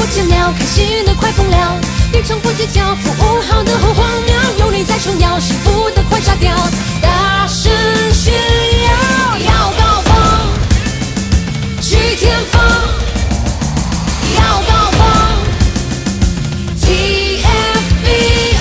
见了，开心的快疯了，你从不计较，服务好的很荒谬，有你在撑腰，幸福的快炸掉，大声炫耀，要高峰，去天峰，要高峰 ，TFBO。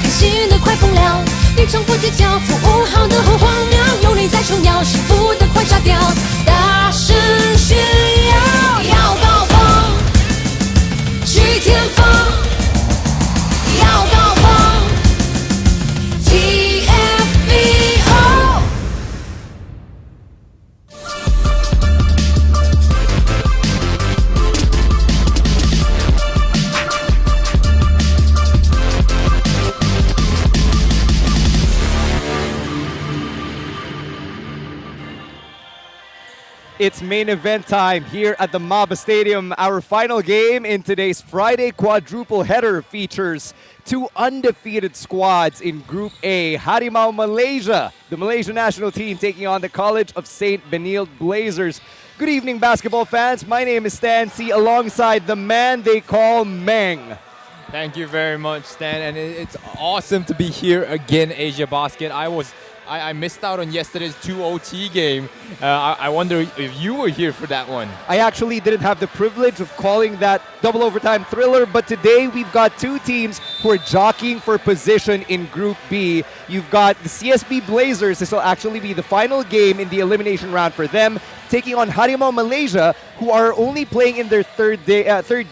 开心的快疯了，你从不计较，服务好的很荒谬，有你在撑腰，幸福的快炸掉，大声炫耀，要高峰，去天峰，要高峰 ，TFBO。It's main event time here at the MABA Stadium. Our final game in today's Friday quadruple header features two undefeated squads in Group A. Harimau Malaysia, the Malaysian national team, taking on the College of St. Benilde Blazers. Good evening, basketball fans. My name is Stan C, alongside the man they call Meng. Thank you very much, Stan, and it's awesome to be here again, AsiaBasket. I missed out on yesterday's 2 OT game. I wonder if you were here for that one. I actually didn't have the privilege of calling that double overtime thriller, but today we've got two teams who are jockeying for position in Group B. You've got the CSB Blazers. This will actually be the final game in the elimination round for them, taking on Harimau Malaysia, who are only playing in their third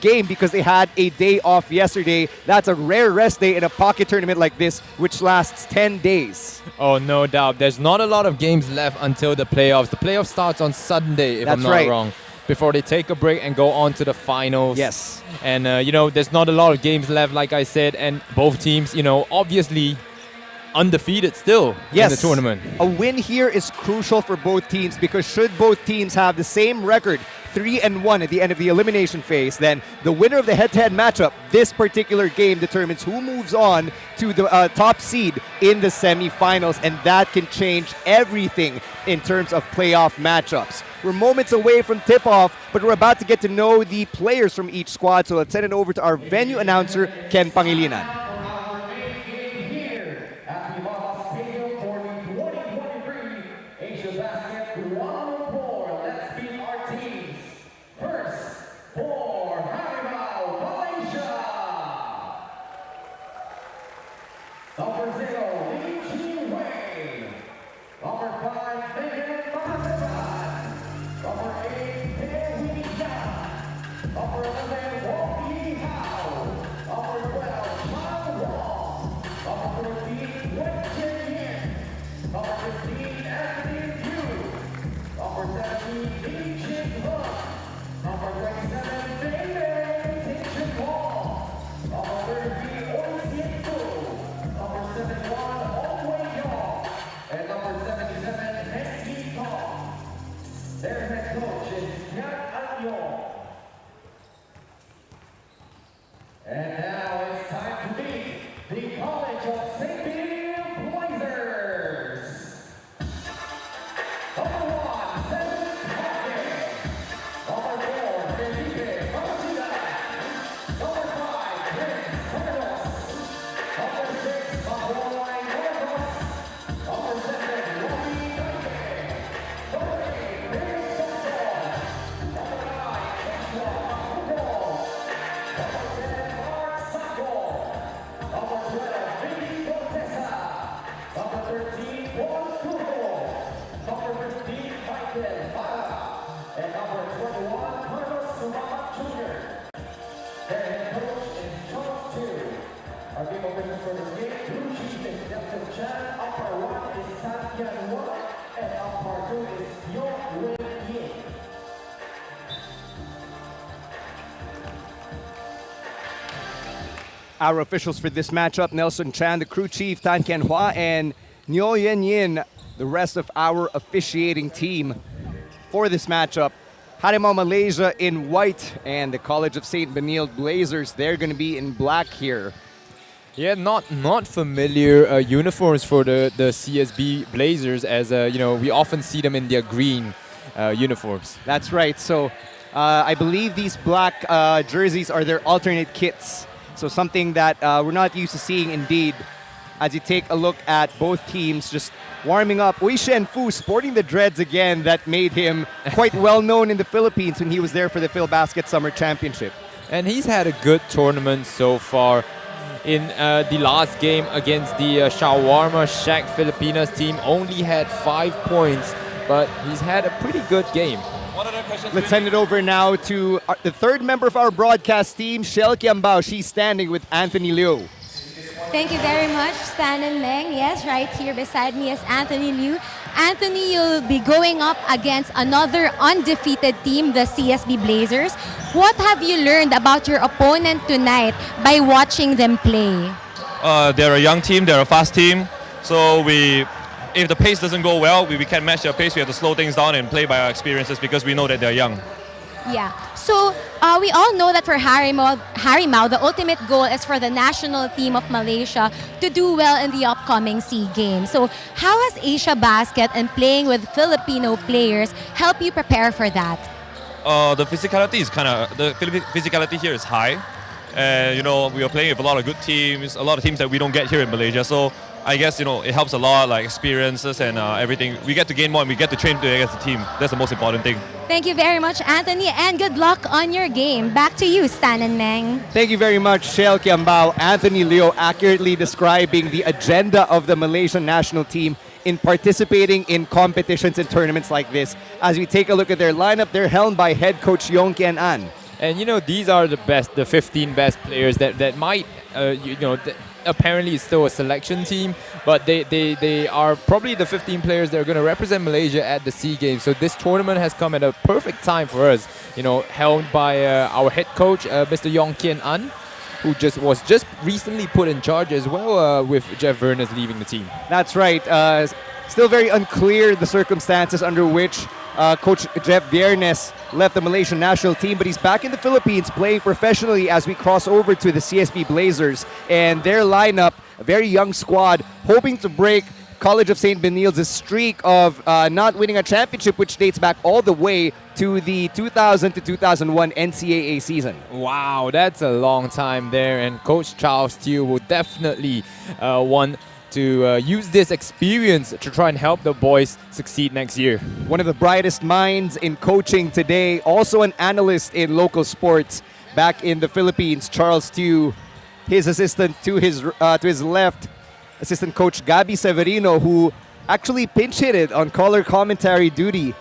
game because they had a day off yesterday. That's a rare rest day in a pocket tournament like this, which lasts 10 days. Oh, no doubt. There's not a lot of games left until the playoffs. The playoff starts on Sunday, if I'm not wrong, before they take a break and go on to the finals. Yes. And, there's not a lot of games left, like I said, and both teams, obviously undefeated still in the tournament. A win here is crucial for both teams because should both teams have the same record, 3-1 at the end of the elimination phase, then the winner of the head-to-head matchup, this particular game, determines who moves on to the top seed in the semifinals, and that can change everything in terms of playoff matchups. We're moments away from tip-off, but we're about to get to know the players from each squad, so let's send it over to our venue announcer, Ken Pangilinan. AsiaBasket Kuala Lumpur. Let's meet our teams. First, for Harimau Malaysia. Number 0, Lee Chi-Wei. Number 5, Megan Mahasan. Number 8, Pei Yan. Number 11, Wong Yi-Hao. Number 12, Chao Wong. Number 14, Wen Chen-Yin. Number 15, Anthony Yu. Number 17, Lee Chin-Hung. Number 27, David Ting-Chun-Wong. Number 33, Oi Sien-Fu. Number 71, Ong Wei-Yong. And number 77, Heng Yi-Tong. Their head coach is Yan An-Yong. game officials for this game. Blue Chief is Nelson Chan, umpire 1 is Tan Kian Hua, and umpire 2 is Yong Wei Yin. Our officials for this matchup, Nelson Chan, the crew chief, Tan Kian Hua, and Nyo Yen Yin, the rest of our officiating team for this matchup. Harimau Malaysia in white and the College of St. Benilde Blazers, they're going to be in black here. Yeah, not familiar uniforms for the CSB Blazers, as we often see them in their green uniforms. That's right. So I believe these black jerseys are their alternate kits. So something that we're not used to seeing indeed. As you take a look at both teams just warming up. Wei Shenfu sporting the dreads again that made him quite well known in the Philippines when he was there for the PhilBasket Summer Championship. And he's had a good tournament so far. In the last game against the Shawarma Shack Filipinas team, only had 5 points, but he's had a pretty good game. Let's send it over now to the third member of our broadcast team, Shell Kiambao. She's standing with Anthony Liu. Thank you very much, Stan and Meng. Yes, right here beside me is Anthony Liu. Anthony, you'll be going up against another undefeated team, the CSB Blazers. What have you learned about your opponent tonight by watching them play? They're a young team, they're a fast team. So if the pace doesn't go well, we can't match their pace. We have to slow things down and play by our experiences because we know that they're young. Yeah. So we all know that for Harimau, the ultimate goal is for the national team of Malaysia to do well in the upcoming SEA Games. So how has AsiaBasket and playing with Filipino players help you prepare for that? The physicality here is high. And we are playing with a lot of good teams, a lot of teams that we don't get here in Malaysia. So I guess, it helps a lot, like experiences and everything. We get to gain more and we get to train against the team. That's the most important thing. Thank you very much, Anthony, and good luck on your game. Back to you, Stan and Meng. Thank you very much, Shell Kiambao. Anthony Liu accurately describing the agenda of the Malaysian national team in participating in competitions and tournaments like this. As we take a look at their lineup, they're helmed by head coach Yong Kian An. And these are the 15 best players that might, apparently it's still a selection team, but they are probably the 15 players that are going to represent Malaysia at the SEA Games. So this tournament has come at a perfect time for us, helmed by our head coach, Mr. Yong Kian An, who was just recently put in charge as well with Jeff Vernes leaving the team. That's right. Still very unclear the circumstances under which Coach Jeff Viernes left the Malaysian national team, but he's back in the Philippines playing professionally as we cross over to the CSB Blazers. And their lineup, a very young squad, hoping to break College of St. Benilde's streak of not winning a championship, which dates back all the way to the 2000 to 2001 NCAA season. Wow, that's a long time there, and Coach Charles Teo will definitely want to use this experience to try and help the boys succeed next year. One of the brightest minds in coaching today, also an analyst in local sports back in the Philippines, Charles Teo. His assistant to his left, assistant coach Gabi Severino, who actually pinch hitted on color commentary duty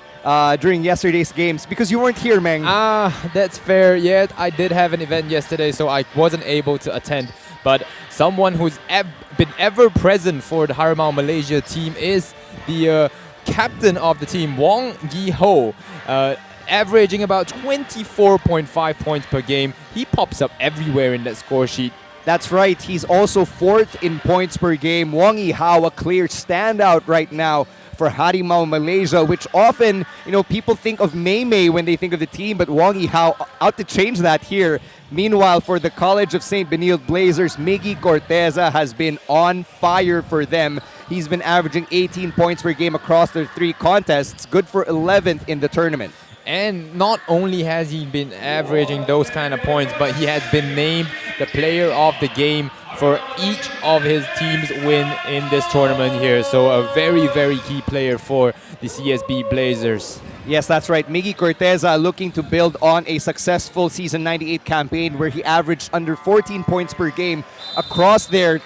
during yesterday's games because you weren't here, Meng. That's fair. Yeah, I did have an event yesterday, so I wasn't able to attend. But someone who's been ever present for the Harimau Malaysia team is the captain of the team, Wong Yi Ho, averaging about 24.5 points per game. He pops up everywhere in that score sheet. That's right. He's also fourth in points per game. Wong Yi Ho, a clear standout right now for Harimau Malaysia, which often, people think of Mei when they think of the team, but Wong Yi Ho out to change that here. Meanwhile, for the College of St. Benilde Blazers, Miggy Corteza has been on fire for them. He's been averaging 18 points per game across their 3 contests, good for 11th in the tournament. And not only has he been averaging those kind of points, but he has been named the player of the game for each of his team's win in this tournament here. So a very, very key player for the CSB Blazers. Yes, that's right. Miggy Corteza looking to build on a successful Season 98 campaign where he averaged under 14 points per game across their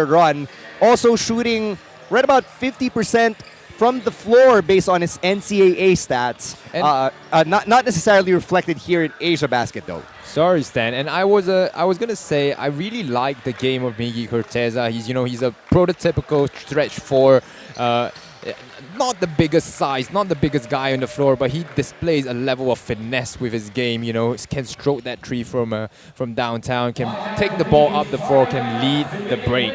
run. Also shooting right about 50% from the floor based on his NCAA stats. Not necessarily reflected here in AsiaBasket though. Sorry, Stan. And I was gonna say I really like the game of Miggy Corteza. He's a prototypical stretch four. Not the biggest size, not the biggest guy on the floor, but he displays a level of finesse with his game. Can stroke that tree from downtown, can take the ball up the floor, can lead the break.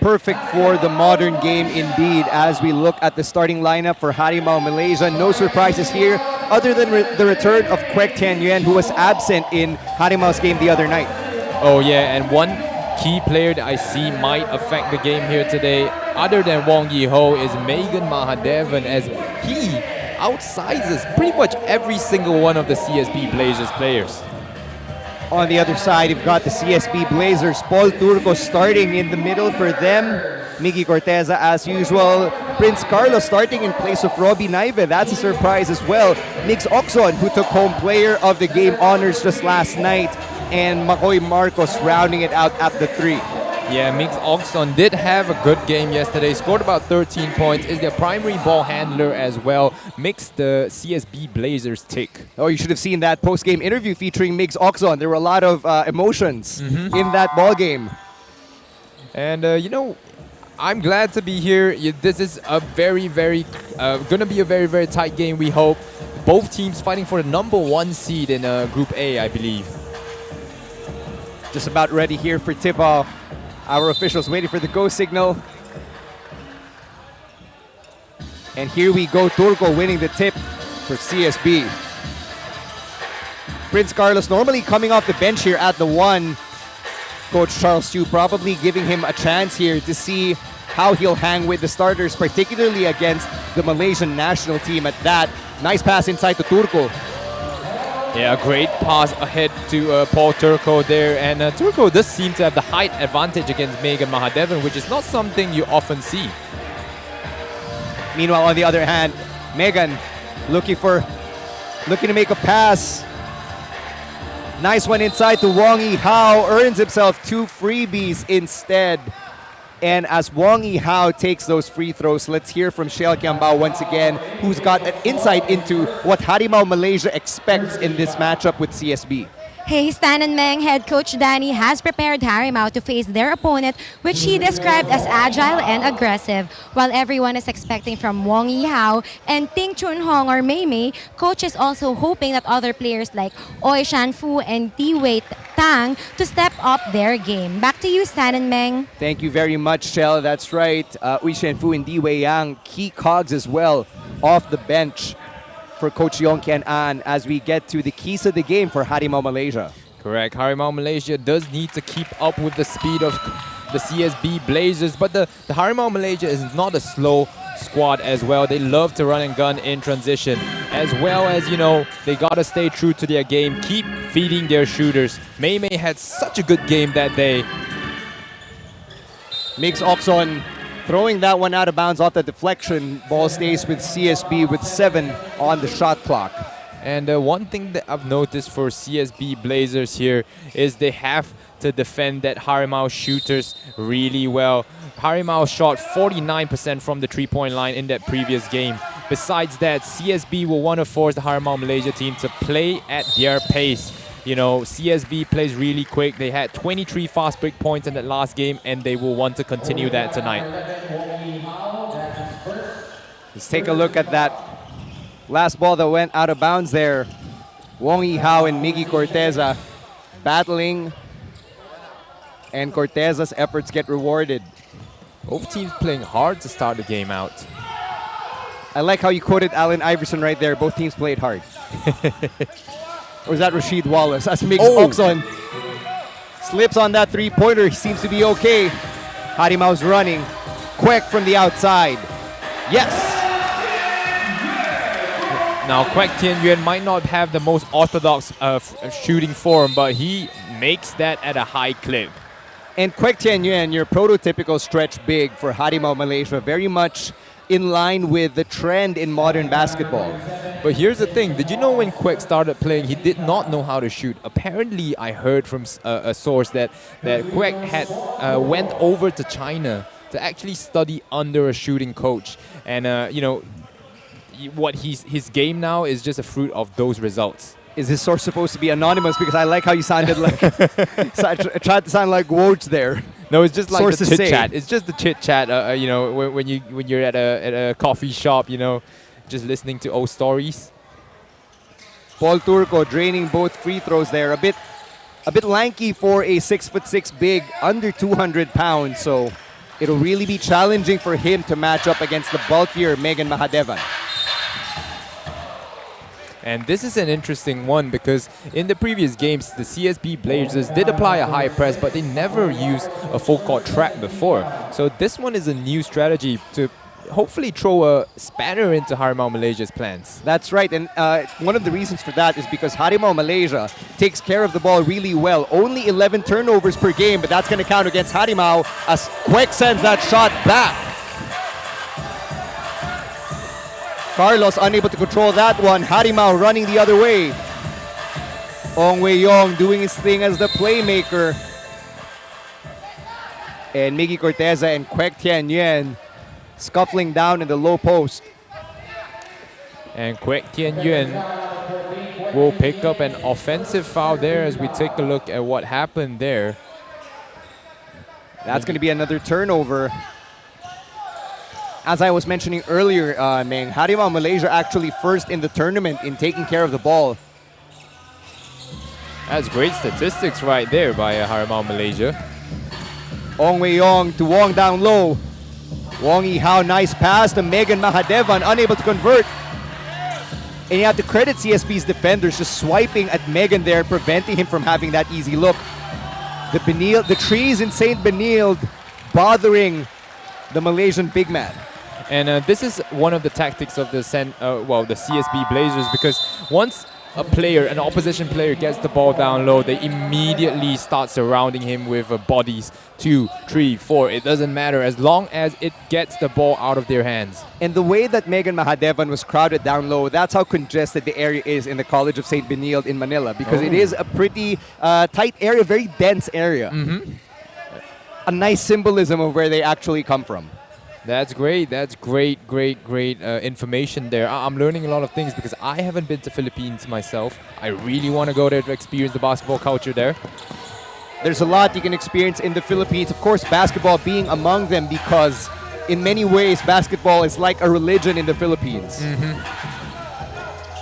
Perfect for the modern game indeed. As we look at the starting lineup for Harimau Malaysia, no surprises here other than the return of Kwek Tian Yuan, who was absent in Harimau's game the other night. Oh yeah, and one key player that I see might affect the game here today, other than Wong Yi Ho, is Megan Mahadevan, as he outsizes pretty much every single one of the CSB Blazers players. On the other side, you've got the CSB Blazers. Paul Turco starting in the middle for them. Miggy Corteza as usual. Prince Carlos starting in place of Robbie Naive. That's a surprise as well. Mix Oxon, who took home player of the game honors just last night. And Makoy Marcos rounding it out at the 3. Yeah, Mix Oxon did have a good game yesterday, scored about 13 points, is their primary ball handler as well, makes the CSB Blazers tick. Oh, you should have seen that post-game interview featuring Mix Oxon. There were a lot of emotions in that ball game. And, I'm glad to be here. This is a very, very, gonna be a very, very tight game, we hope. Both teams fighting for the #1 seed in Group A, I believe. Just about ready here for tip-off. Our officials waiting for the go signal. And here we go, Turco winning the tip for CSB. Prince Carlos normally coming off the bench here at the 1. Coach Charles Chu probably giving him a chance here to see how he'll hang with the starters, particularly against the Malaysian national team at that. Nice pass inside to Turco. Yeah, a great pass ahead to Paul Turco there. And Turco does seem to have the height advantage against Megan Mahadevan, which is not something you often see. Meanwhile, on the other hand, Megan looking to make a pass. Nice one inside to Wong Yi Hao. Earns himself 2 freebies instead. And as Wong Yi Hao takes those free throws, let's hear from Shell Kiambao once again, who's got an insight into what Harimau Malaysia expects in this matchup with CSB. Hey, Stan and Meng, head coach Danny has prepared Harimau to face their opponent, which he described as agile and aggressive. While everyone is expecting from Wong Yi Hao and Ting Chun Hong or Mei Mei, coach is also hoping that other players like Oi Shan Fu and Di Wei Tang to step up their game. Back to you, Stan and Meng. Thank you very much, Shell. That's right. Ui Shan Fu and Di Wei Yang, key cogs as well, off the bench for Coach Yong Kian An as we get to the keys of the game for Harimau Malaysia. Correct. Harimau Malaysia does need to keep up with the speed of the CSB Blazers, but the Harimau Malaysia is not a slow squad as well. They love to run and gun in transition, as well as, they gotta stay true to their game, keep feeding their shooters. Mei Mei had such a good game that day. Mix Oxon throwing that one out of bounds off the deflection. Ball stays with CSB with 7 on the shot clock. And one thing that I've noticed for CSB Blazers here is they have to defend that Harimau shooters really well. Harimau shot 49% from the 3-point line in that previous game. Besides that, CSB will want to force the Harimau Malaysia team to play at their pace. CSB plays really quick. They had 23 fast break points in that last game, and they will want to continue that tonight. Let's take a look at that last ball that went out of bounds there. Wong Yi Hao and Miggy Corteza battling, and Corteza's efforts get rewarded. Both teams playing hard to start the game out. I like how you quoted Allen Iverson right there. Both teams played hard. Or is that Rasheed Wallace? As Mix Oxon slips on that 3-pointer. He seems to be okay. Harimau's running. Kwek from the outside. Yes! Now, Kwek Tian Yuan might not have the most orthodox shooting form, but he makes that at a high clip. And Kwek Tian Yuan, your prototypical stretch big for Harimau Malaysia, very much in line with the trend in modern basketball. But here's the thing, did you know when Kwek started playing, he did not know how to shoot? Apparently, I heard from a source that Kwek had went over to China to actually study under a shooting coach. And, you know, what his game now is just a fruit of those results. Is this source supposed to be anonymous? Because I like how you sounded like tried to sound like Woj there. No, it's just like Sources the say. chit chat. It's just the chit chat. You know, when you're at a coffee shop, you know, just listening to old stories. Paul Turco draining both free throws there. A bit lanky for a 6'6" big, under 200 pounds. So it'll really be challenging for him to match up against the bulkier Megan Mahadevan. And this is an interesting one because in the previous games, the CSB Blazers did apply a high press, but they never used a full court trap before. So this one is a new strategy to hopefully throw a spanner into Harimau Malaysia's plans. That's right, and one of the reasons for that is because Harimau Malaysia takes care of the ball really well. Only 11 turnovers per game, but that's going to count against Harimau as Kwek sends that shot back. Carlos unable to control that one. Harimau running the other way. Ong Wei Yong doing his thing as the playmaker. And Miggy Corteza and Kwek Tian Yuan scuffling down in the low post. And Kwek Tian Yuan will pick up an offensive foul there as we take a look at what happened there. That's going to be another turnover. As I was mentioning earlier, Meng, Harimau Malaysia actually first in the tournament in taking care of the ball. That's great statistics right there by Harimau Malaysia. Ong Wei Yong to Wong down low. Wong Yi-hao, nice pass to Megan Mahadevan, unable to convert. And you have to credit CSB's defenders just swiping at Megan there, preventing him from having that easy look. The trees in St. Benilde bothering the Malaysian big man. And this is one of the tactics of the CSB Blazers, because once an opposition player gets the ball down low, they immediately start surrounding him with bodies, 2, 3, 4. It doesn't matter as long as it gets the ball out of their hands. And the way that Megan Mahadevan was crowded down low, that's how congested the area is in the College of St. Benilde in Manila, because it is a pretty tight area, very dense area. A nice symbolism of where they actually come from. That's great. That's great information there. I'm learning a lot of things because I haven't been to Philippines myself. I really want to go there to experience the basketball culture there. There's a lot you can experience in the Philippines. Of course, basketball being among them, because in many ways, basketball is like a religion in the Philippines.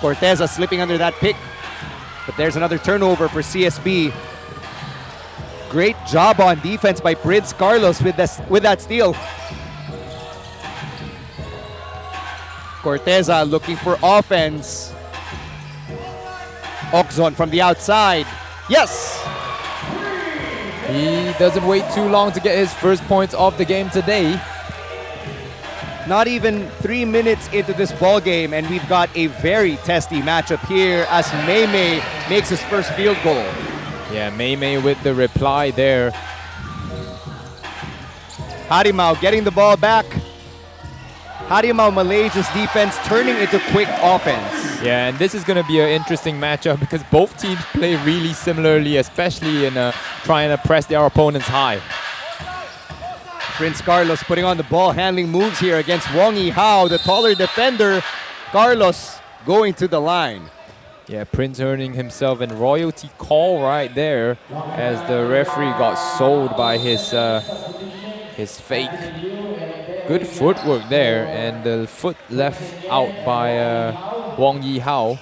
Corteza slipping under that pick. But there's another turnover for CSB. Great job on defense by Prince Carlos with that steal. Corteza looking for offense. Okzon from the outside. Yes! He doesn't wait too long to get his first points of the game today. Not even 3 minutes into this ball game, and we've got a very testy matchup here as Maymay makes his first field goal. Yeah, Maymay with the reply there. Harimau getting the ball back. Harimau Malaysia's defense turning into quick offense. Yeah, and this is going to be an interesting matchup because both teams play really similarly, especially in trying to press their opponents high. Prince Carlos putting on the ball handling moves here against Wong Yi-hao, the taller defender. Carlos going to the line. Yeah, Prince earning himself a royalty call right there as the referee got sold by his fake. Good footwork there, and the foot left out by Wong Yi-hao.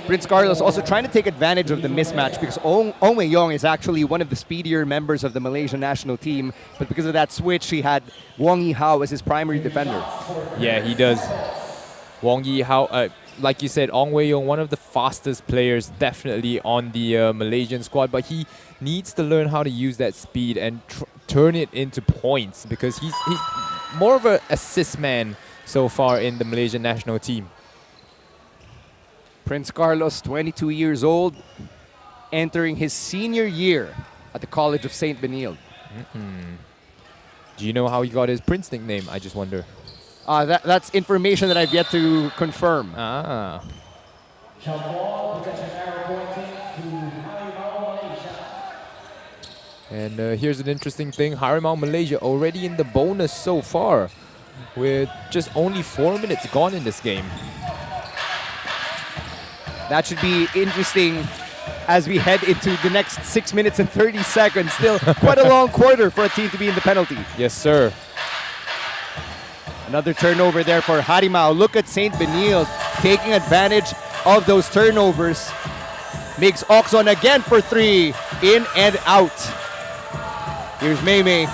Prince Carlos also trying to take advantage of the mismatch because Ong Wei Yong is actually one of the speedier members of the Malaysian national team, but because of that switch, he had Wong Yi-hao as his primary defender. Yeah, he does. Wong Yi-hao, like you said, Ong Wei Yong, one of the fastest players definitely on the Malaysian squad, but he needs to learn how to use that speed and turn it into points because he's more of an assist man so far in the Malaysian national team. Prince Carlos, 22 years old, entering his senior year at the College of St. Benilde. Do you know how he got his Prince nickname? I just wonder. That's information that I've yet to confirm. And here's an interesting thing. Harimau Malaysia already in the bonus so far with just only 4 minutes gone in this game. That should be interesting as we head into the next 6 minutes and 30 seconds. Still quite a long quarter for a team to be in the penalty. Yes, sir. Another turnover there for Harimau. Look at St. Benil taking advantage of those turnovers. Makes Oxon again for 3. In and out. Here's Mei.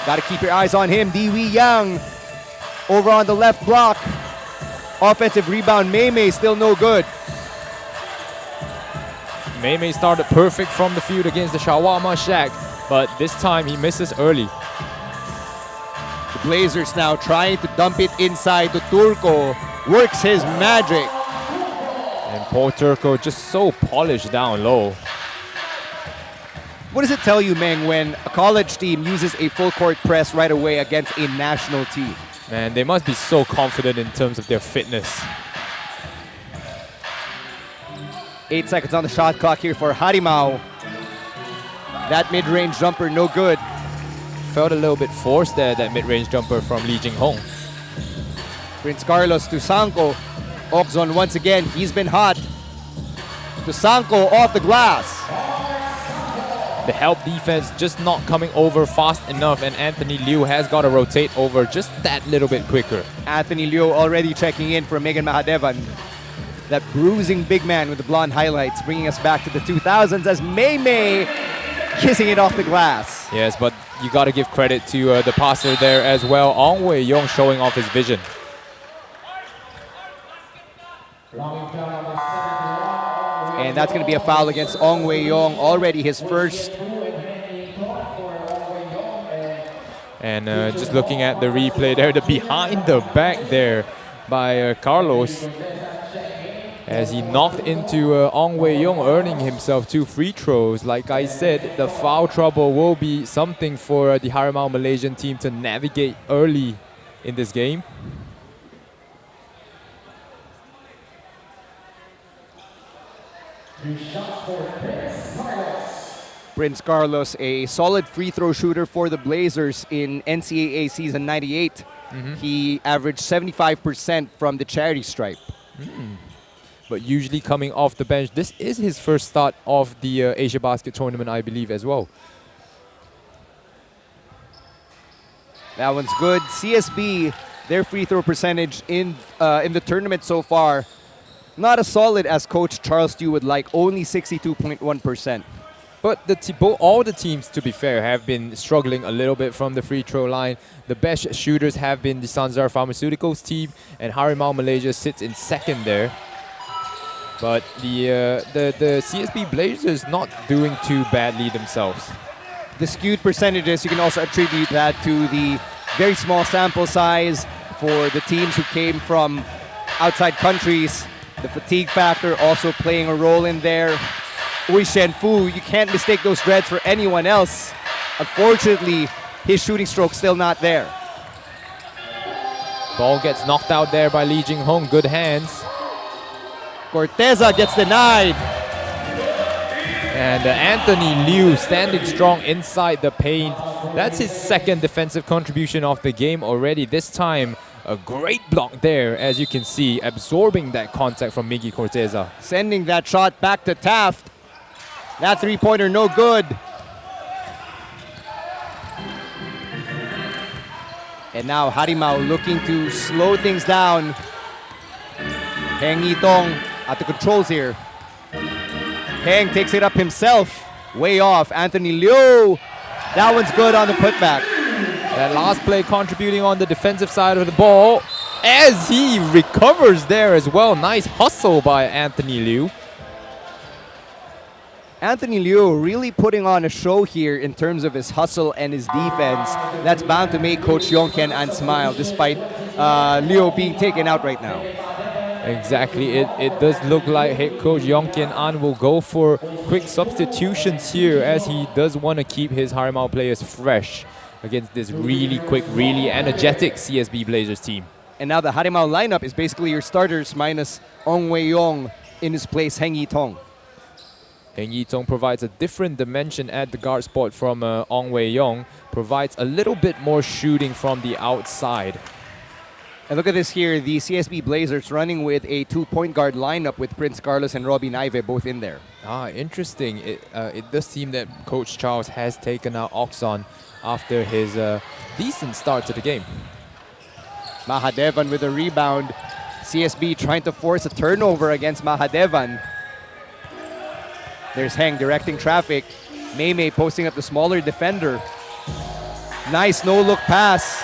Got to keep your eyes on him. Diwi Yang over on the left block. Offensive rebound. Mei still no good. Mei started perfect from the field against the Shawarma Shack, but this time he misses early. The Blazers now trying to dump it inside to Turco. Works his magic. And Paul Turco just so polished down low. What does it tell you, Meng, when a college team uses a full court press right away against a national team? Man, they must be so confident in terms of their fitness. 8 seconds on the shot clock here for Harimau. That mid-range jumper, no good. Felt a little bit forced there, that mid-range jumper from Lee Jing-hong. Prince Carlos to Sanko. Oxon once again, he's been hot. To Sanko off the glass. The help defense just not coming over fast enough, and Anthony Liu has got to rotate over just that little bit quicker. Anthony Liu already checking in for Megan Mahadevan. That bruising big man with the blonde highlights, bringing us back to the 2000s as Mei kissing it off the glass. Yes, but you got to give credit to the passer there as well. Ong Wei Yong showing off his vision. And that's going to be a foul against Ong Wei Yong, already his first. And just looking at the replay there, the behind the back there by Carlos, as he knocked into Ong Wei Yong, earning himself 2 free throws. Like I said, the foul trouble will be something for the Harimau Malaysian team to navigate early in this game. Prince Carlos, a solid free throw shooter for the Blazers in NCAA season 98. He averaged 75% from the charity stripe. But usually coming off the bench, this is his first start of the AsiaBasket tournament, I believe, as well. That one's good. CSB, their free throw percentage in the tournament so far, not as solid as Coach Charles Stew would like, only 62.1%. But all the teams, to be fair, have been struggling a little bit from the free throw line. The best shooters have been the Sanzar Pharmaceuticals team, and Harimau Malaysia sits in second there. But the CSB Blazers not doing too badly themselves. The skewed percentages, you can also attribute that to the very small sample size for the teams who came from outside countries. The fatigue factor also playing a role in there. Ui Shenfu, you can't mistake those dreads for anyone else. Unfortunately, his shooting stroke still not there. Ball gets knocked out there by Lee Jing-hong. Good hands. Corteza gets denied. And Anthony Liu standing strong inside the paint. That's his second defensive contribution of the game already. This time, a great block there, as you can see, absorbing that contact from Miggy Corteza. Sending that shot back to Taft. That three-pointer no good. And now Harimau looking to slow things down. Heng Yitong at the controls here. Heng takes it up himself. Way off. Anthony Liu. That one's good on the putback. That last play contributing on the defensive side of the ball as he recovers there as well. Nice hustle by Anthony Liu. Anthony Liu really putting on a show here in terms of his hustle and his defense. That's bound to make Coach Yong Ken An smile despite Liu being taken out right now. Exactly. It does look like head coach Yong Kian An will go for quick substitutions here, as he does want to keep his Harimau players fresh against this really quick, really energetic CSB Blazers team. And now the Harimau lineup is basically your starters minus Ong Wei Yong, in his place Heng Yitong. Heng Yi-tong provides a different dimension at the guard spot from Ong Wei-yong, provides a little bit more shooting from the outside. And look at this here, the CSB Blazers running with a 2-point guard lineup with Prince Carlos and Robbie Naive both in there. Interesting. It does seem that Coach Charles has taken out Oxon after his decent start to the game. Mahadevan with a rebound. CSB trying to force a turnover against Mahadevan. There's Heng directing traffic. Mei posting up the smaller defender. Nice no-look pass.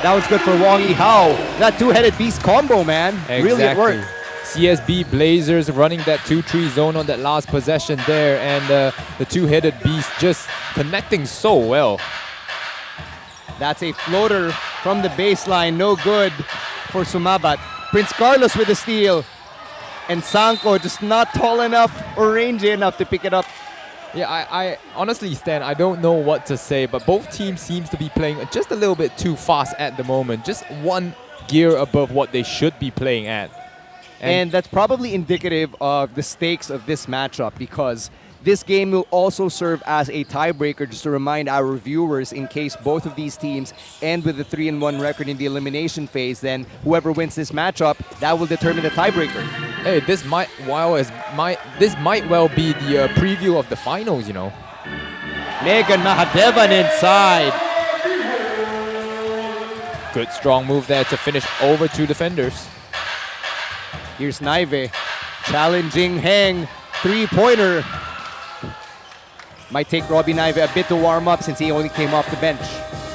That was good for Wong Yi-hao. That two-headed beast combo, man. Exactly. Really at work. CSB Blazers running that 2-3 zone on that last possession there, and the two-headed beast just connecting so well. That's a floater from the baseline. No good for Sumabat. Prince Carlos with the steal. And Sanko just not tall enough or rangy enough to pick it up. Yeah, I honestly, Stan, I don't know what to say, but both teams seems to be playing just a little bit too fast at the moment. Just one gear above what they should be playing at. And that's probably indicative of the stakes of this matchup, because this game will also serve as a tiebreaker, just to remind our viewers, in case both of these teams end with a 3-1 record in the elimination phase, then whoever wins this matchup, that will determine the tiebreaker. Hey, this might well be the preview of the finals, you know. Megan Mahadevan inside. Good strong move there to finish over two defenders. Here's Naive challenging Heng. Three-pointer. Might take Robbie Naive a bit to warm up since he only came off the bench.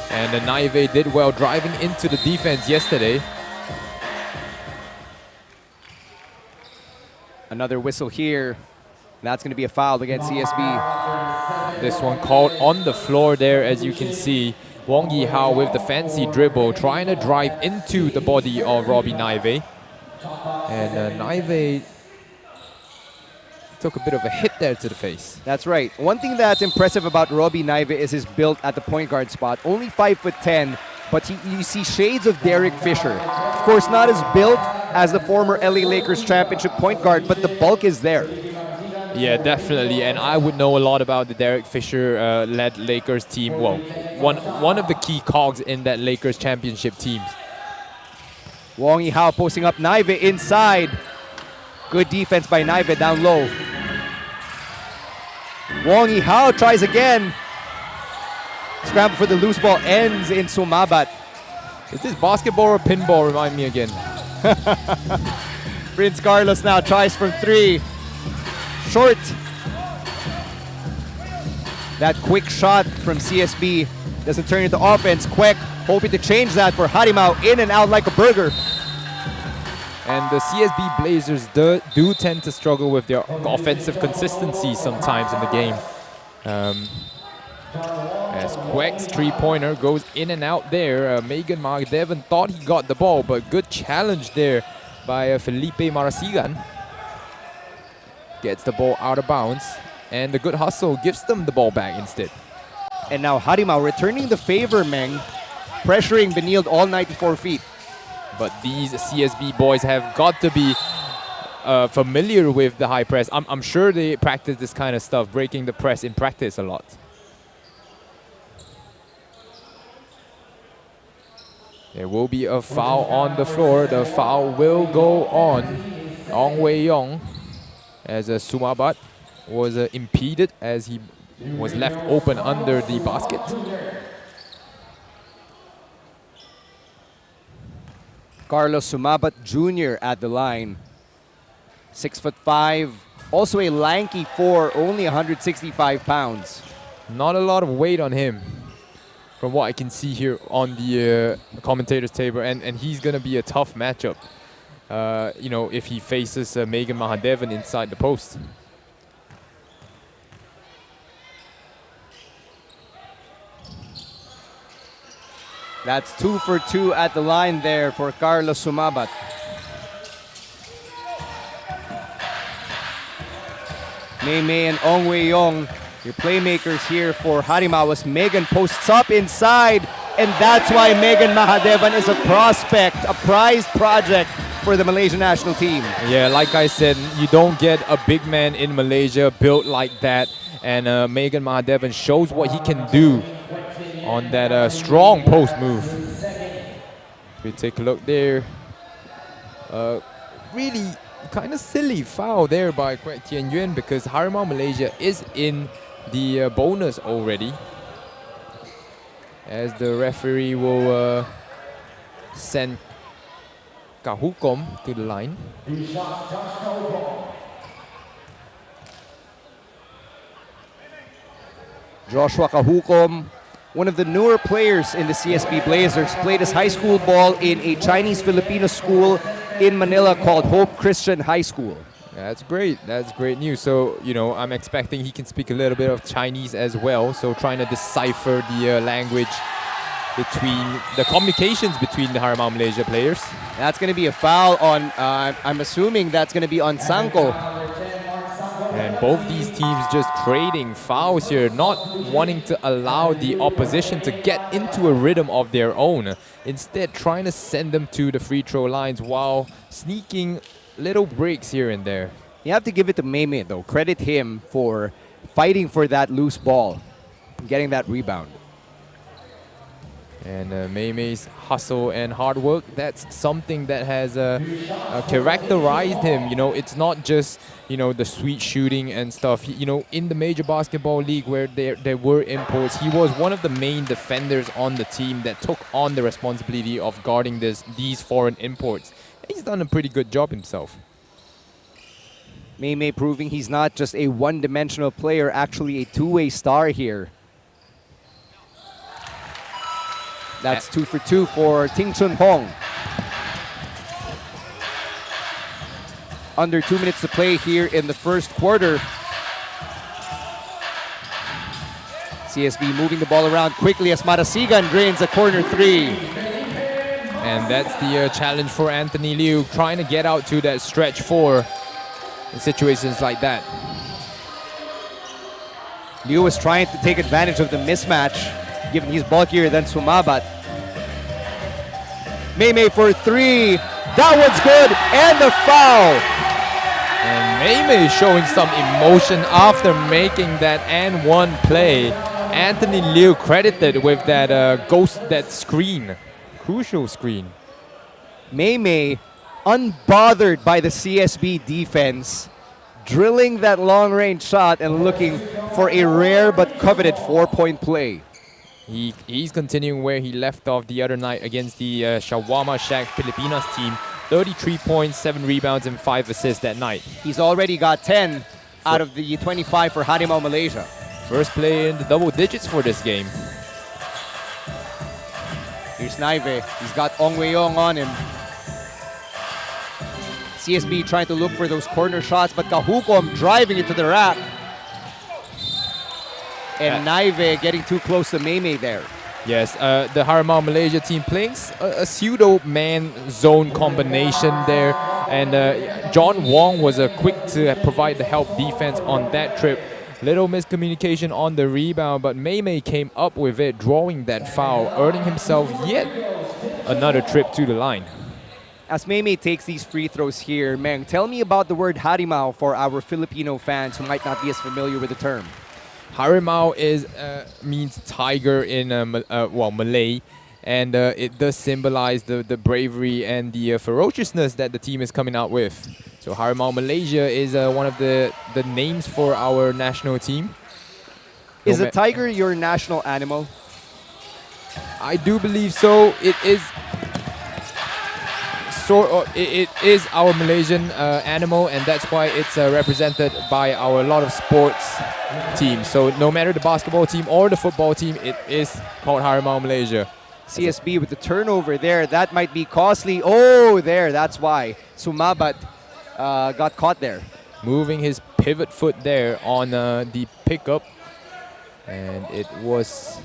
And Naive did well driving into the defense yesterday. Another whistle here. That's going to be a foul against CSB. This one called on the floor there, as you can see. Wong Yi-hao with the fancy dribble, trying to drive into the body of Robbie Naive. And Naive took a bit of a hit there to the face. That's right. One thing that's impressive about Robbie Naive is his build at the point guard spot. Only 5'10", but you see shades of Derek Fisher. Of course, not as built as the former LA Lakers championship point guard, but the bulk is there. Yeah, definitely. And I would know a lot about the Derek Fisher-led Lakers team. Well, one of the key cogs in that Lakers championship teams. Wong Yi-hao posting up Naive inside. Good defense by Naive down low. Wong Yi-hao tries again. Scramble for the loose ball ends in Sumabat. Is this basketball or pinball? Remind me again. Prince Carlos now tries from three. Short. That quick shot from CSB doesn't turn into offense. Kwek hoping to change that for Harimau, in and out like a burger. And the CSB Blazers do tend to struggle with their offensive consistency sometimes in the game. As Kwek's three-pointer goes in and out there. Megan Mahadevan thought he got the ball, but good challenge there by Felipe Marasigan. Gets the ball out of bounds, and the good hustle gives them the ball back instead. And now Harimau returning the favor, Meng, pressuring Benilde all 94 feet. But these CSB boys have got to be familiar with the high press. I'm sure they practice this kind of stuff, breaking the press in practice a lot. There will be a foul on the floor. The foul will go on Ong Wei-yong, as Sumabat was impeded as he was left open under the basket. Carlos Sumabat Jr. at the line. 6'5", also a lanky 4, only 165 pounds. Not a lot of weight on him, from what I can see here on the commentator's table, and he's going to be a tough matchup, you know, if he faces Megan Mahadevan inside the post. That's 2 for 2 at the line there for Carlos Sumabat. Mei and Ong Wei-yong, your playmakers here for Harimau, as Megan posts up inside, and that's why Megan Mahadevan is a prospect, a prized project for the Malaysian national team. Yeah, like I said, you don't get a big man in Malaysia built like that. And Megan Mahadevan shows what he can do on that strong post move. We take a look there. Really kind of silly foul there by Kwek Tien Yuen because Harimau Malaysia is in the bonus already. As the referee will send Kahukom to the line. Joshua Kahukom, one of the newer players in the CSB Blazers, played his high school ball in a Chinese-Filipino school in Manila called Hope Christian High School. That's great. That's great news. So, you know, I'm expecting he can speak a little bit of Chinese as well. So trying to decipher the language between the communications between the Harimau Malaysia players. That's going to be a foul on, I'm assuming that's going to be on Sanko. And both these teams just trading fouls here, not wanting to allow the opposition to get into a rhythm of their own. Instead, trying to send them to the free throw lines while sneaking little breaks here and there. You have to give it to Meme though. Credit him for fighting for that loose ball, getting that rebound. And Meme's hustle and hard work, that's something that has characterized him. You know, it's not just, you know, the sweet shooting and stuff. You know, in the major basketball league where there were imports, he was one of the main defenders on the team that took on the responsibility of guarding these foreign imports. He's done a pretty good job himself. Meme proving he's not just a one-dimensional player, actually a two-way star here. That's 2 for 2 for Ting Chun Hong. Under 2 minutes to play here in the first quarter. CSB moving the ball around quickly as Marasigan drains a corner three. And that's the challenge for Anthony Liu, trying to get out to that stretch four in situations like that. Liu was trying to take advantage of the mismatch, given he's bulkier than Sumabat. Meme for three. That one's good, and the foul. And Meme showing some emotion after making that and one play. Anthony Liu credited with that that screen, crucial screen. Meme, unbothered by the CSB defense, drilling that long-range shot and looking for a rare but coveted 4-point play. He's continuing where he left off the other night against the Shawarma Shack Filipinas team. 33 points, 7 rebounds, and 5 assists that night. He's already got 10 out of the 25 for Harimau Malaysia. First play in the double digits for this game. Here's Naive. He's got Ong Wei-yong on him. CSB trying to look for those corner shots, but Kahukom driving it to the rack. And Naive getting too close to Meme there. Yes, the Harimau Malaysia team playing a pseudo man zone combination there. And John Wong was quick to provide the help defense on that trip. Little miscommunication on the rebound, but Meme came up with it, drawing that foul, earning himself yet another trip to the line. As Meme takes these free throws here, Meng, tell me about the word Harimau for our Filipino fans who might not be as familiar with the term. Harimau means tiger in Malay, and it does symbolize the bravery and the ferociousness that the team is coming out with. So Harimau Malaysia is one of the names for our national team. Is a tiger your national animal? I do believe so. It is. It is our Malaysian animal, and that's why it's represented by a lot of sports teams. So no matter the basketball team or the football team, it is called Harimau Malaysia. CSB with the turnover there, that might be costly. Oh, there, that's why Sumabat got caught there. Moving his pivot foot there on the pickup, and it was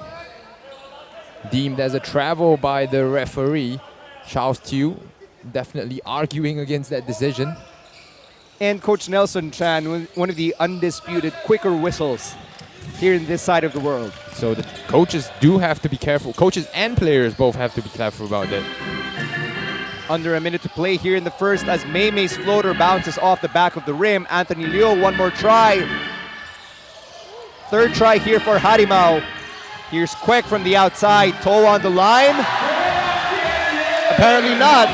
deemed as a travel by the referee, Charles Tew. Definitely arguing against that decision. And Coach Nelson Chan, one of the undisputed quicker whistles here in this side of the world. So the coaches do have to be careful. Coaches and players both have to be careful about that. Under a minute to play here in the first as May's floater bounces off the back of the rim. Anthony Liu, one more try. Third try here for Harimau. Here's Kwek from the outside. Toe on the line. Apparently not.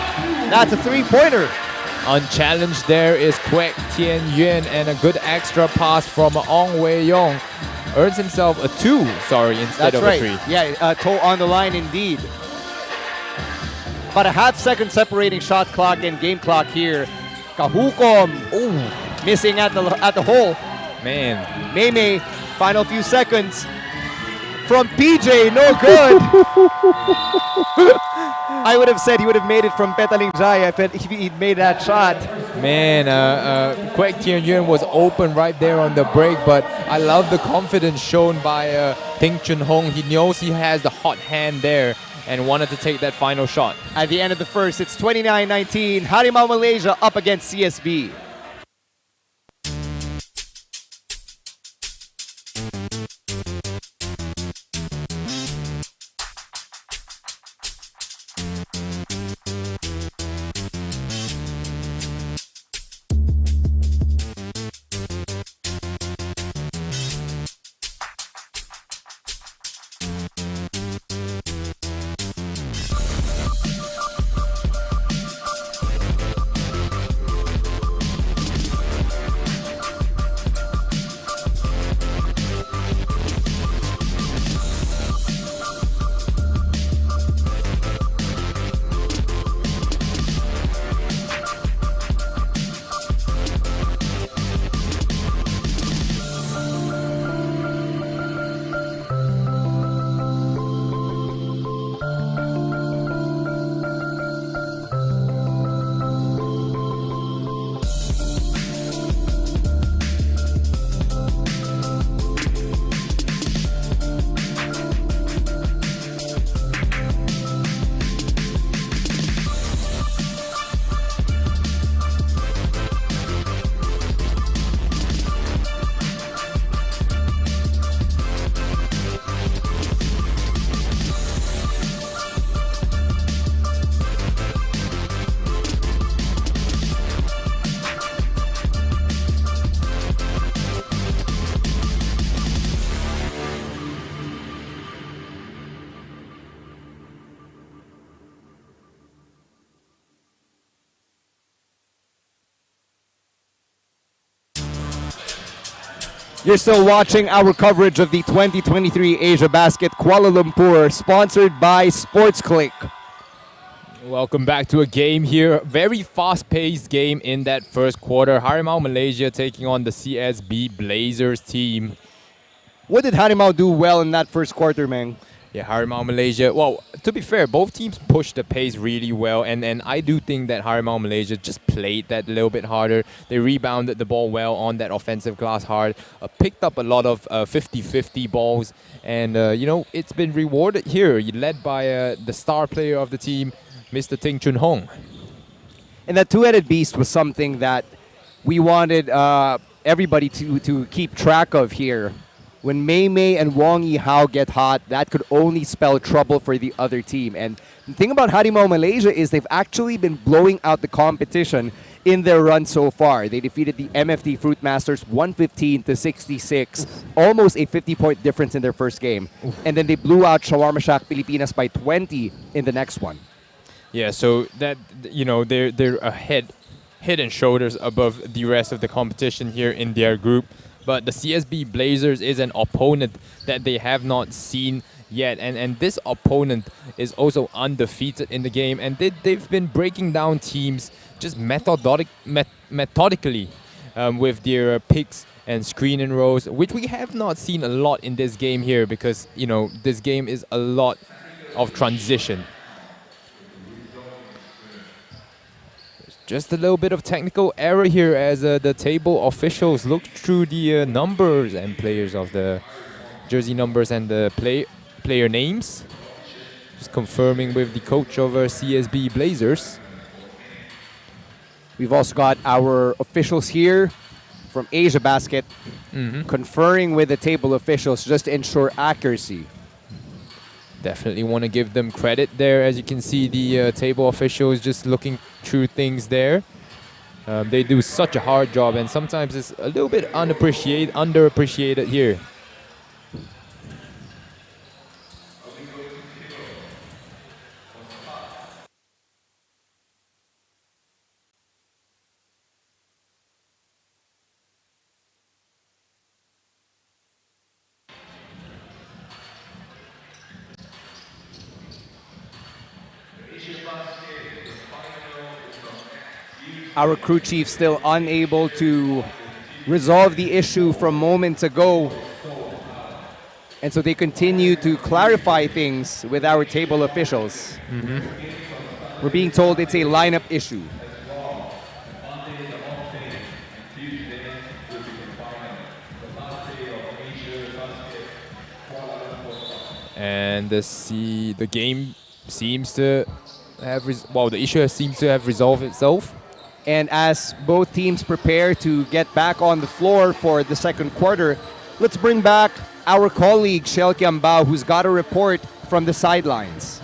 That's a three-pointer. Unchallenged there is Kwek Tian Yuan, and a good extra pass from Ong Wei Yong. Earns himself a 2, instead of a 3. Yeah, toe on the line indeed. About a half-second separating shot clock and game clock here. Kahukom, missing at the hole. Man. May, final few seconds. From PJ, no good. I would have said he would have made it from Petaling Jaya if he'd made that shot. Man, Kwek Tian Yuan was open right there on the break, but I love the confidence shown by Ting Chun Hong. He knows he has the hot hand there and wanted to take that final shot. At the end of the first, it's 29-19. Harimau Malaysia up against CSB. You're still watching our coverage of the 2023 AsiaBasket Kuala Lumpur, sponsored by Sportsclick. Welcome back to a game here. Very fast-paced game in that first quarter. Harimau Malaysia taking on the CSB Blazers team. What did Harimau do well in that first quarter, man? Yeah, Harimau Malaysia. Well, to be fair, both teams pushed the pace really well, and I do think that Harimau Malaysia just played that little bit harder. They rebounded the ball well on that offensive glass hard, picked up a lot of 50-50 balls, and it's been rewarded here, led by the star player of the team, Mr. Ting Chun Hong. And that two-headed beast was something that we wanted everybody to keep track of here. When May and Wong Yi-hao get hot, that could only spell trouble for the other team. And the thing about Harimau Malaysia is they've actually been blowing out the competition in their run so far. They defeated the MFT Fruit Masters 115-66, almost a 50-point difference in their first game. And then they blew out Shawarma Shack Pilipinas by 20 in the next one. Yeah, so that, they're head and shoulders above the rest of the competition here in their group. But the CSB Blazers is an opponent that they have not seen yet. And this opponent is also undefeated in the game. And they've been breaking down teams just methodically with their picks and screen and rolls, which we have not seen a lot in this game here because, this game is a lot of transition. Just a little bit of technical error here as the table officials look through the numbers and players of the jersey numbers and the player names. Just confirming with the coach of CSB Blazers. We've also got our officials here from AsiaBasket conferring with the table officials just to ensure accuracy. Definitely want to give them credit there. As you can see, the table officials just looking through things there. They do such a hard job, and sometimes it's a little bit underappreciated here. Our crew chief still unable to resolve the issue from moments ago. And so they continue to clarify things with our table officials. We're being told it's a lineup issue. And the game seems to have the issue seems to have resolved itself. And as both teams prepare to get back on the floor for the second quarter, let's bring back our colleague Shell Kiambao, who's got a report from the sidelines.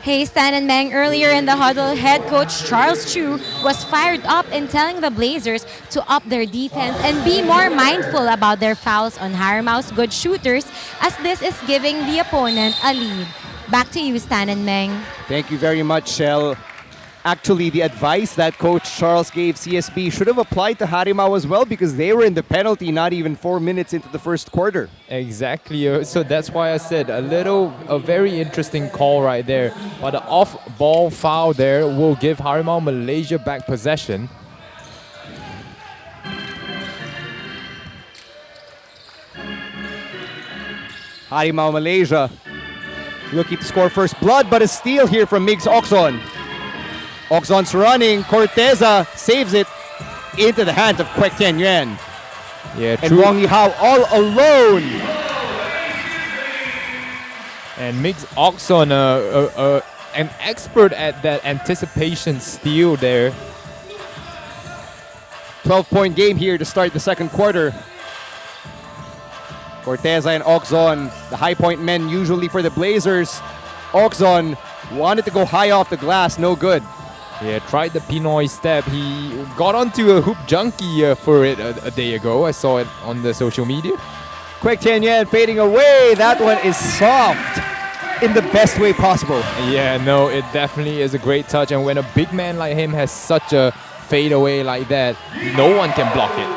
Hey, Stan and Meng, earlier in the huddle, head coach Charles Chu was fired up in telling the Blazers to up their defense and be more mindful about their fouls on Harimau's good shooters, as this is giving the opponent a lead. Back to you, Stan and Meng. Thank you very much, Shell. Actually, the advice that Coach Charles gave CSB should have applied to Harimau as well, because they were in the penalty not even 4 minutes into the first quarter. Exactly. So that's why I said a very interesting call right there. But the off-ball foul there will give Harimau Malaysia back possession. Harimau Malaysia looking to score first blood, but a steal here from Migs Oxon. Oxon's running, Corteza saves it into the hands of Kwek Tian Yuan. Yeah, and Wang Yihao all alone. And Migs Oxon, an expert at that anticipation steal there. 12-point game here to start the second quarter. Corteza and Oxon, the high point men usually for the Blazers. Oxon wanted to go high off the glass, no good. Yeah, tried the Pinoy step. He got onto a hoop junkie for it a day ago. I saw it on the social media. Kwek Tian Yuan fading away. That one is soft in the best way possible. Yeah, no, it definitely is a great touch. And when a big man like him has such a fade away like that, no one can block it.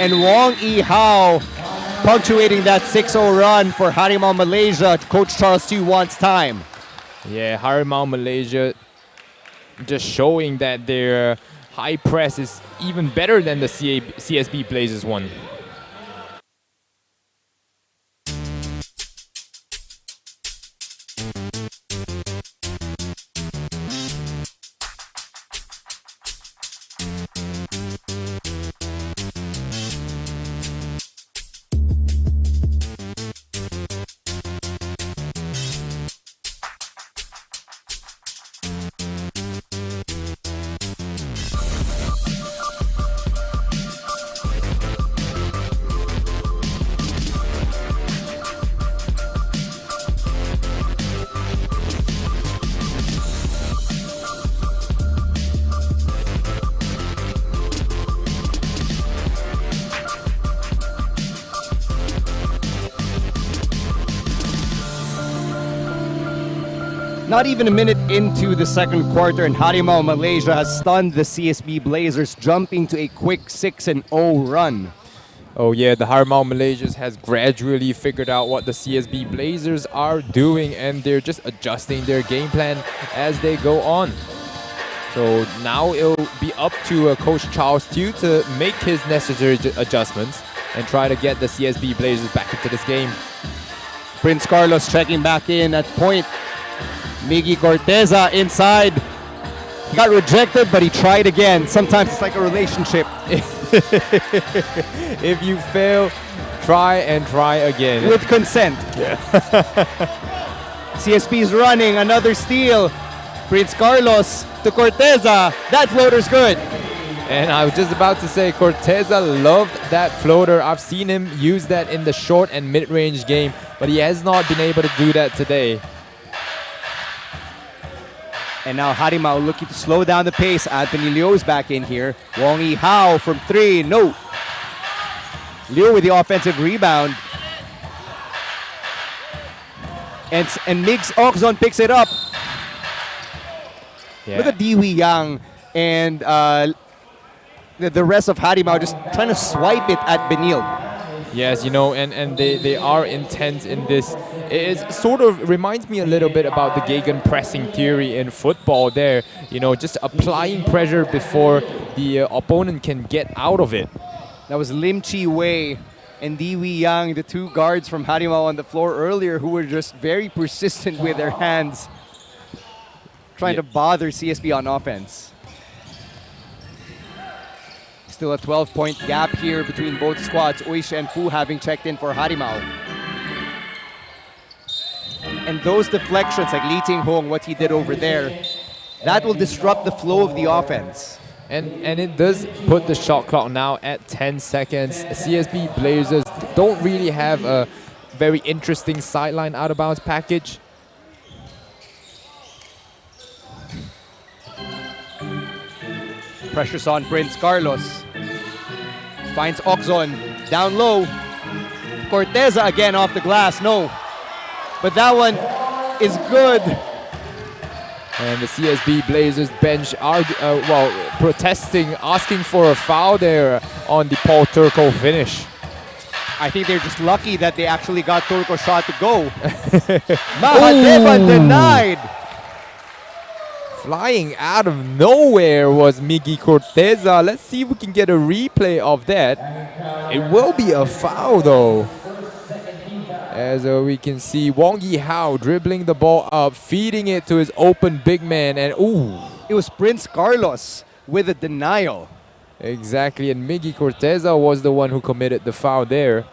And Wang Yihao punctuating that 6-0 run for Harimau Malaysia. Coach Charles Chu wants time. Yeah, Harimau Malaysia just showing that their high press is even better than the CSB Blazers one. Not even a minute into the second quarter, and Harimau Malaysia has stunned the CSB Blazers, jumping to a quick 6-0 run. Oh yeah, the Harimau Malaysians has gradually figured out what the CSB Blazers are doing, and they're just adjusting their game plan as they go on. So now it'll be up to Coach Charles Chu to make his necessary adjustments and try to get the CSB Blazers back into this game. Prince Carlos checking back in at point. Miggy Corteza inside. He got rejected, but he tried again. Sometimes it's like a relationship. If you fail, try and try again. With consent. Yeah. CSB's running, another steal. Prince Carlos to Corteza. That floater's good. And I was just about to say, Corteza loved that floater. I've seen him use that in the short and mid-range game, but he has not been able to do that today. And now Harimau looking to slow down the pace. Anthony Liu's back in here. Wong Yi Hao from 3, no. Liu with the offensive rebound. And Migs Okzon picks it up. Yeah. Look at Dewey Yang and the rest of Harimau just trying to swipe it at Benil. Yes, you know, and they are intense in this. It sort of reminds me a little bit about the Gegen pressing theory in football there. You know, just applying pressure before the opponent can get out of it. That was Lim Chi Wei and Dewey Yang, the two guards from Harimau on the floor earlier who were just very persistent with their hands, trying to bother CSB on offense. Still a 12-point gap here between both squads. Oish and Fu having checked in for Harimau. And those deflections, like Lee Ting Hong, what he did over there, that will disrupt the flow of the offense. And it does put the shot clock now at 10 seconds. CSB Blazers don't really have a very interesting sideline out-of-bounds package. Pressure's on Prince Carlos. Finds Okzon down low. Corteza again off the glass, no. But that one is good. And the CSB Blazers bench are, protesting, asking for a foul there on the Paul Turco finish. I think they're just lucky that they actually got Turco's shot to go. Mahadevan denied. Flying out of nowhere was Miggy Corteza. Let's see if we can get a replay of that. It will be a foul though. As we can see Wong Yi Hao dribbling the ball up, feeding it to his open big man, and ooh. It was Prince Carlos with a denial. Exactly, and Miggy Corteza was the one who committed the foul there.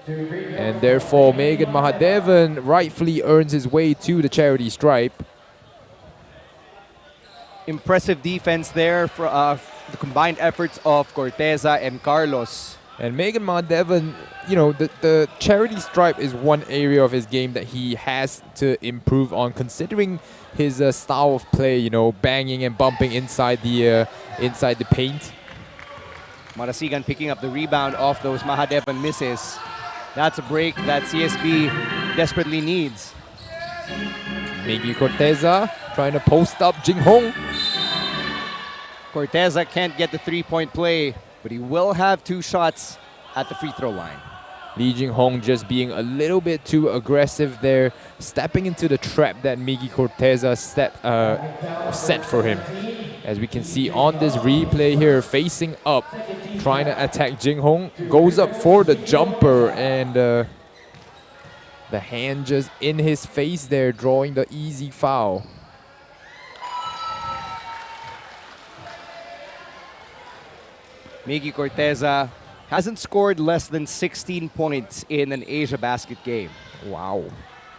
And therefore, Megan Mahadevan rightfully earns his way to the charity stripe. Impressive defense there for the combined efforts of Corteza and Carlos. And Megan Mahadevan, you know, the charity stripe is one area of his game that he has to improve on, considering his style of play, you know, banging and bumping inside the paint. Marasigan picking up the rebound off those Mahadevan misses. That's a break that CSB desperately needs. Miggy Corteza trying to post up Jing Hong. Corteza can't get the three-point play, but he will have 2 shots at the free throw line. Lee Jing Hong just being a little bit too aggressive there, stepping into the trap that Miggy Corteza set for him. As we can see on this replay here, facing up, trying to attack Jing Hong, goes up for the jumper, and the hand just in his face there, drawing the easy foul. Miggy Corteza hasn't scored less than 16 points in an AsiaBasket game. Wow.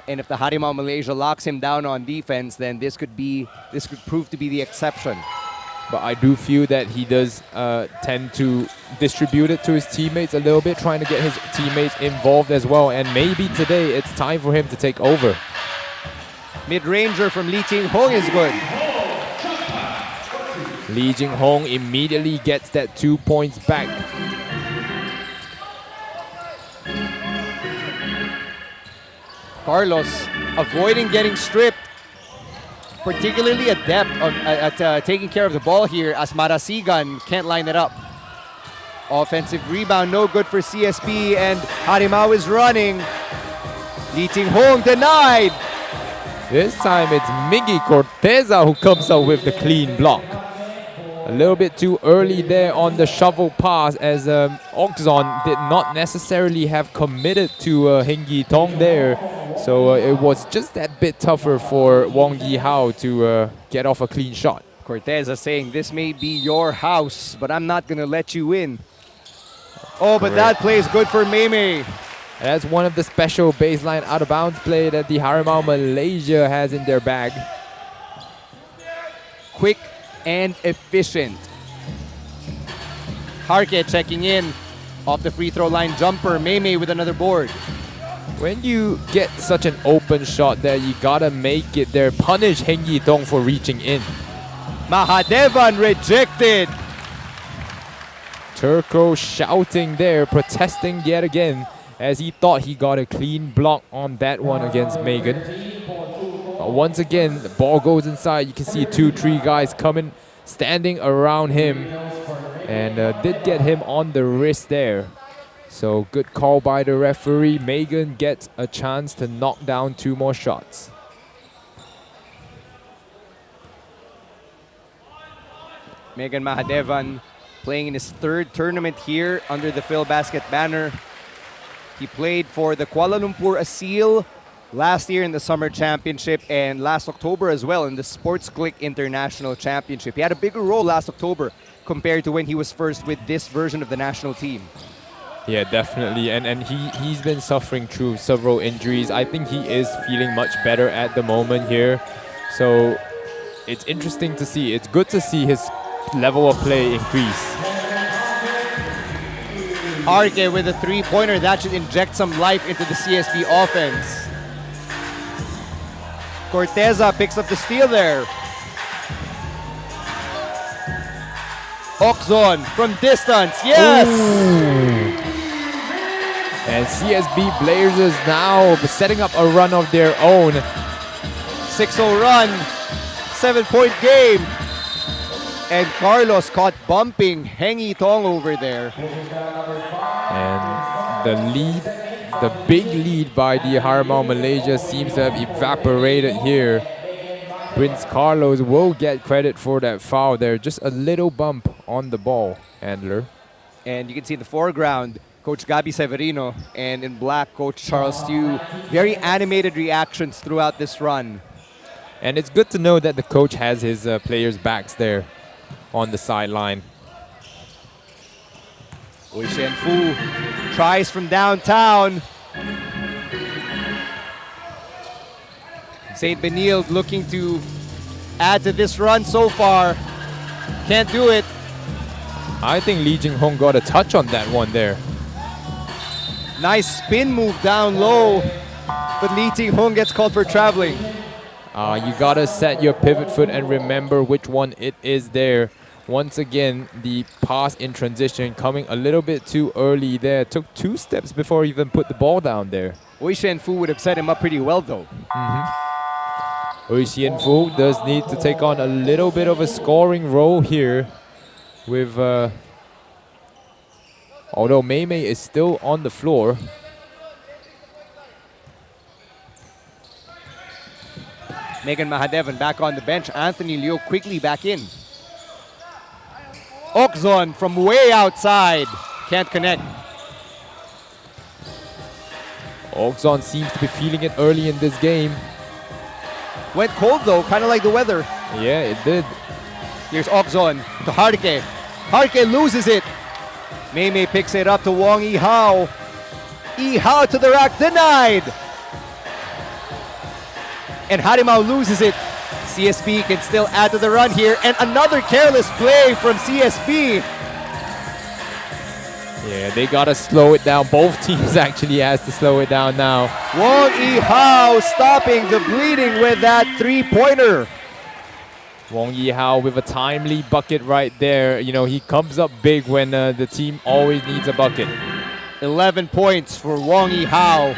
And if the Harimau Malaysia locks him down on defense, then this could prove to be the exception. But I do feel that he does tend to distribute it to his teammates a little bit, trying to get his teammates involved as well. And maybe today it's time for him to take over. Mid-ranger from Lee Ting Hong is good. Lee Jing Hong immediately gets that 2 points back. Carlos avoiding getting stripped, particularly adept at taking care of the ball here as Marasigan can't line it up. Offensive rebound, no good for CSB, and Harimau is running. Lee Ting Hong denied. This time it's Miggy Corteza who comes up with the clean block. A little bit too early there on the shovel pass, as Okzon did not necessarily have committed to Hengi Tong there. So it was just that bit tougher for Wong Yi Hao to get off a clean shot. Corteza saying, this may be your house, but I'm not going to let you in. Oh, but that play is good for Meme. That's one of the special baseline out-of-bounds play that the Harimau Malaysia has in their bag. Quick and efficient. Harke checking in off the free throw line jumper. Meme with another board. When you get such an open shot there, you gotta make it there. Punish Heng Yi-tong for reaching in. Mahadevan rejected. Turco shouting there, protesting yet again, as he thought he got a clean block on that one against Megan. But once again, the ball goes inside. You can see 2-3 guys coming, standing around him, and did get him on the wrist there. So good call by the referee. Megan gets a chance to knock down 2 more shots. Megan Mahadevan playing in his 3rd tournament here under the PhilBasket banner. He played for the Kuala Lumpur ASIL last year in the Summer Championship and last October as well in the Sportsclick International Championship. He had a bigger role last October compared to when he was first with this version of the national team. Yeah, definitely. And he's been suffering through several injuries. I think he is feeling much better at the moment here. So it's interesting to see. It's good to see his level of play increase. Arke with a 3-pointer. That should inject some life into the CSB offense. Corteza picks up the steal there. Okzon from distance. Yes! Ooh. And CSB Blazers now setting up a run of their own. 6-0 run. 7-point game. And Carlos caught bumping Heng Yi-tong over there. And the lead, the big lead by the Harimau Malaysia seems to have evaporated here. Prince Carlos will get credit for that foul there. Just a little bump on the ball handler. And you can see in the foreground, Coach Gabi Severino, and in black, Coach Charles Stew. Very animated reactions throughout this run. And it's good to know that the coach has his players' backs there on the sideline. Wei Shen-fu tries from downtown. St. Benilde looking to add to this run so far. Can't do it. I think Lee Jing-hong got a touch on that one there. Nice spin move down low, but Lee Jing-hong gets called for traveling. You gotta set your pivot foot and remember which one it is there. Once again, the pass in transition coming a little bit too early there. Took 2 steps before he even put the ball down there. Wei Shen-fu would have set him up pretty well though. Wei Shen-fu does need to take on a little bit of a scoring role here with although Mei Mei is still on the floor. Megan Mahadevan back on the bench. Anthony Liu quickly back in. Okzon from way outside. Can't connect. Okzon seems to be feeling it early in this game. Went cold though, kind of like the weather. Yeah, it did. Here's Okzon to Harke. Harke loses it. Mei Mei picks it up to Wong Yi-hao. Yi-hao to the rack, denied. And Harimau loses it. CSB can still add to the run here. And another careless play from CSB. Yeah, they gotta slow it down. Both teams actually has to slow it down now. Wong Yi-hao stopping the bleeding with that 3-pointer. Wong Yi-hao with a timely bucket right there. You know, he comes up big when the team always needs a bucket. 11 points for Wong Yi-hao.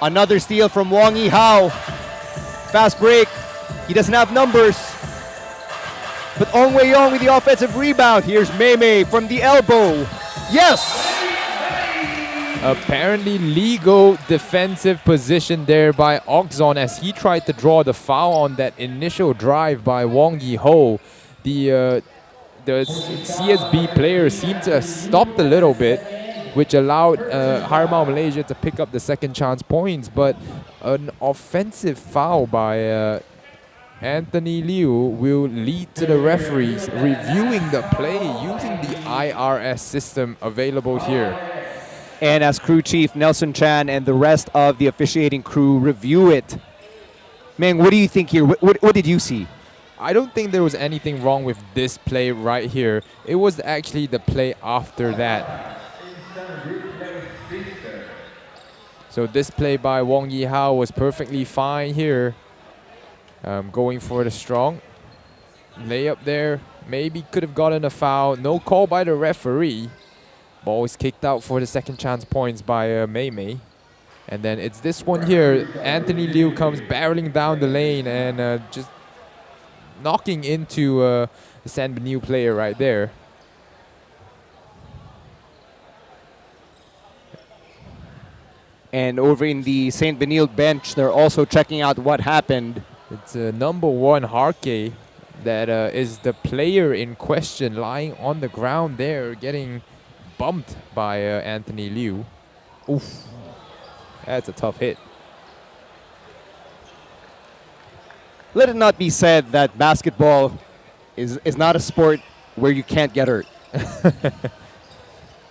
Another steal from Wong Yi-hao. Fast break. He doesn't have numbers. But Ong Wei-yong with the offensive rebound. Here's Mei Mei from the elbow. Yes! Apparently legal defensive position there by Okzon as he tried to draw the foul on that initial drive by Wong Yi-ho. The CSB players seemed to have stopped a little bit, which allowed Harimau Malaysia to pick up the second chance points. But an offensive foul by Anthony Liu will lead to the referees reviewing the play using the IRS system available here. And as crew chief Nelson Chan and the rest of the officiating crew review it. Man, what do you think here? What did you see? I don't think there was anything wrong with this play right here. It was actually the play after that. So this play by Wong Yi-hao was perfectly fine here. Going for the strong. Layup there. Maybe could have gotten a foul. No call by the referee. Ball is kicked out for the second chance points by Mei Mei. And then it's this one here. Anthony Liu comes barreling down the lane and just knocking into the San Benil player right there. And over in the St. Benil bench, they're also checking out what happened. It's number 1 Harke that is the player in question, lying on the ground there, getting bumped by Anthony Liu. Oof, that's a tough hit. Let it not be said that basketball is not a sport where you can't get hurt.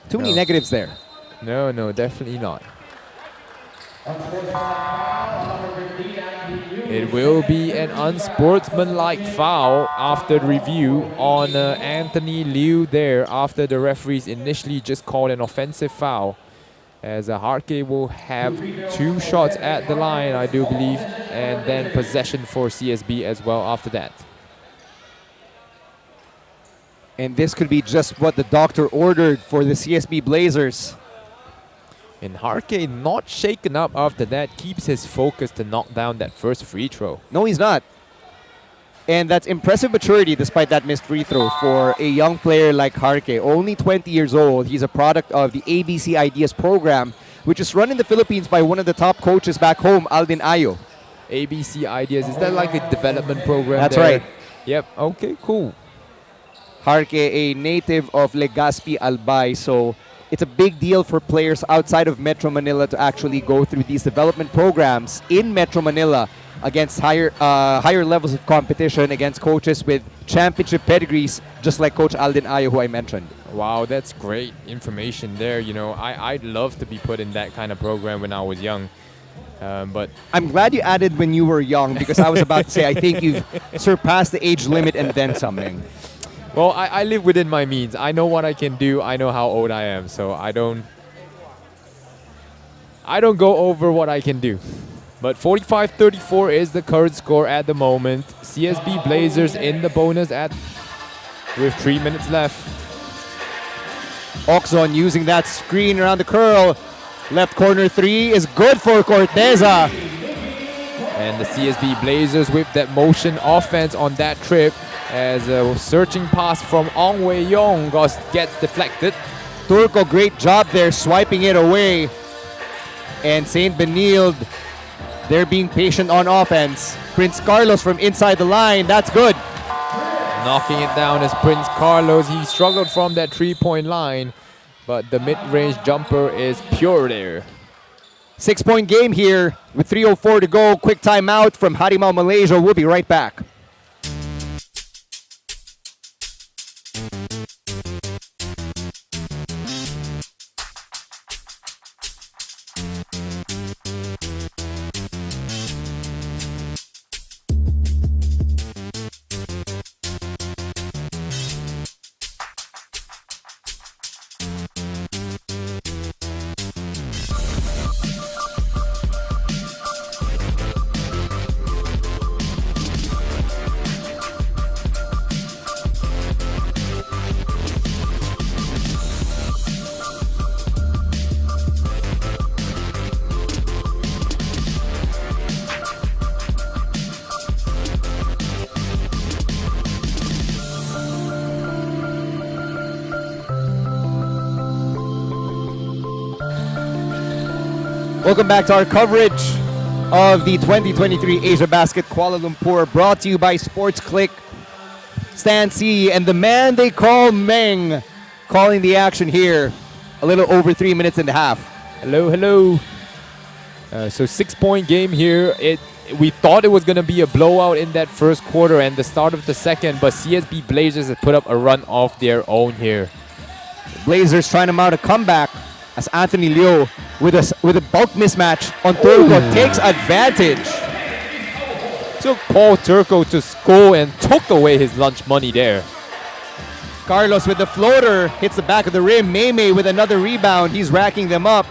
Too many negatives there. No, definitely not. It will be an unsportsmanlike foul after review on Anthony Liu there, after the referees initially just called an offensive foul. As Harke will have 2 shots at the line, I do believe, and then possession for CSB as well after that. And this could be just what the doctor ordered for the CSB Blazers. And Harke, not shaken up after that, keeps his focus to knock down that first free throw. No, he's not. And that's impressive maturity despite that missed free throw for a young player like Harke. Only 20 years old. He's a product of the ABC Ideas program, which is run in the Philippines by one of the top coaches back home, Alvin Ayo. ABC Ideas, is that like a development program? That's there? right. Yep, okay, cool. Harke, a native of Legazpi, Albay, so it's a big deal for players outside of Metro Manila to actually go through these development programs in Metro Manila against higher levels of competition, against coaches with championship pedigrees, just like Coach Alden Ayo, who I mentioned. Wow, that's great information there. You know, I'd love to be put in that kind of program when I was young. But I'm glad you added when you were young, because I was about to say, I think you've surpassed the age limit and then something. Well, I live within my means. I know what I can do. I know how old I am, so I don't go over what I can do. But 45-34 is the current score at the moment. CSB Blazers in the bonus with 3 minutes left. Oxon using that screen around the curl. Left corner 3 is good for Corteza. And the CSB Blazers with that motion offense on that trip, as a searching pass from Ong Wei Yong gets deflected. Turco, great job there, swiping it away. And St. Benilde, they're being patient on offense. Prince Carlos from inside the line, that's good. Knocking it down is Prince Carlos. He struggled from that 3-point line, but the mid-range jumper is pure there. 6-point game here with 3:04 to go. Quick timeout from Harimau Malaysia. We'll be right back. Welcome back to our coverage of the 2023 AsiaBasket Kuala Lumpur, brought to you by Sportsclick. Stan C and the man they call Meng calling the action here. A little over 3 minutes and a half. Hello. So 6-point game here. We thought it was going to be a blowout in that first quarter and the start of the second, but CSB Blazers have put up a run of their own here. Blazers trying to mount a comeback as Anthony Liu with a bulk mismatch on Turco takes advantage. Took Paul Turco to school and took away his lunch money there. Carlos with the floater hits the back of the rim. Mei Mei with another rebound. He's racking them up.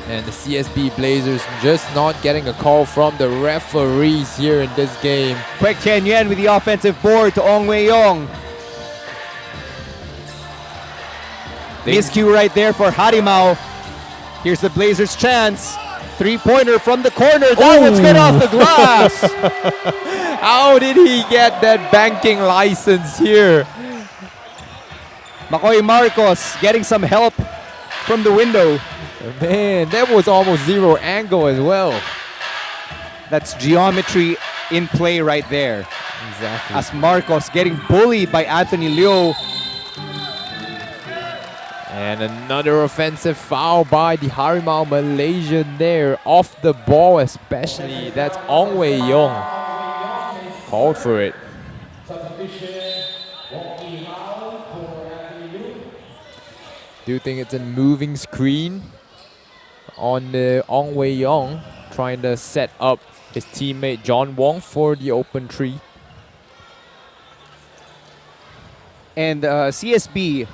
And the CSB Blazers just not getting a call from the referees here in this game. Kwek Tian Yen with the offensive board to Ong Wei Yong. Miscue right there for Harimau. Here's the Blazers' chance. Three-pointer from the corner. That one's good off the glass. How did he get that banking license here? Makoy Marcos getting some help from the window. Man, that was almost zero angle as well. That's geometry in play right there. Exactly. As Marcos getting bullied by Anthony Liu. And another offensive foul by the Harimau Malaysia there. Off the ball especially. That's Ong Wei Yong. Called for it. Do you think it's a moving screen on the Ong Wei Yong, trying to set up his teammate John Wong for the open three? And CSB,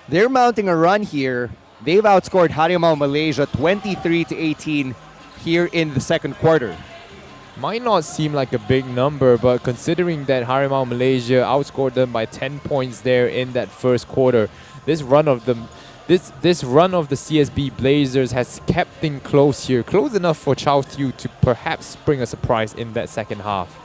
they're mounting a run here. They've outscored Harimau Malaysia 23-18 here in the second quarter. Might not seem like a big number, but considering that Harimau Malaysia outscored them by 10 points there in that first quarter, this run of the CSB Blazers has kept things close here, close enough for Chow Tiu to perhaps bring a surprise in that second half.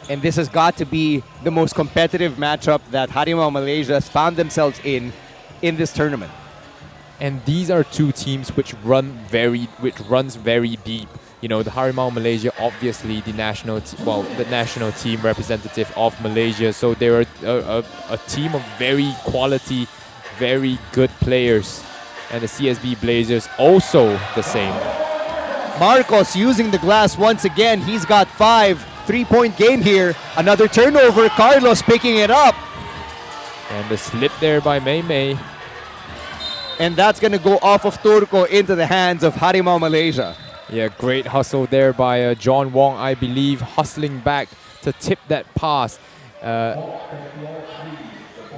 And this has got to be the most competitive matchup that Harimau Malaysia has found themselves in this tournament. And these are two teams which runs very deep. You know, the Harimau Malaysia, obviously the national team representative of Malaysia. So they're a team of very quality, very good players. And the CSB Blazers also the same. Marcos using the glass once again. He's got 5. 3-point game here. Another turnover. Carlos picking it up. And the slip there by Mei Mei. And that's going to go off of Turco into the hands of Harimau Malaysia. Yeah, great hustle there by John Wong, I believe, hustling back to tip that pass,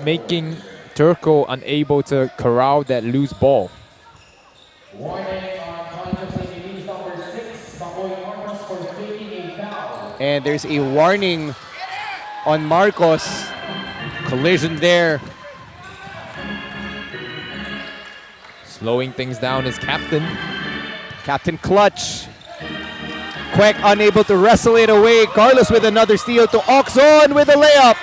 making Turco unable to corral that loose ball. And there's a warning on Marcos. Collision there. Slowing things down is Captain. Captain Clutch. Kwek unable to wrestle it away. Carlos with another steal to Oxon with a layup.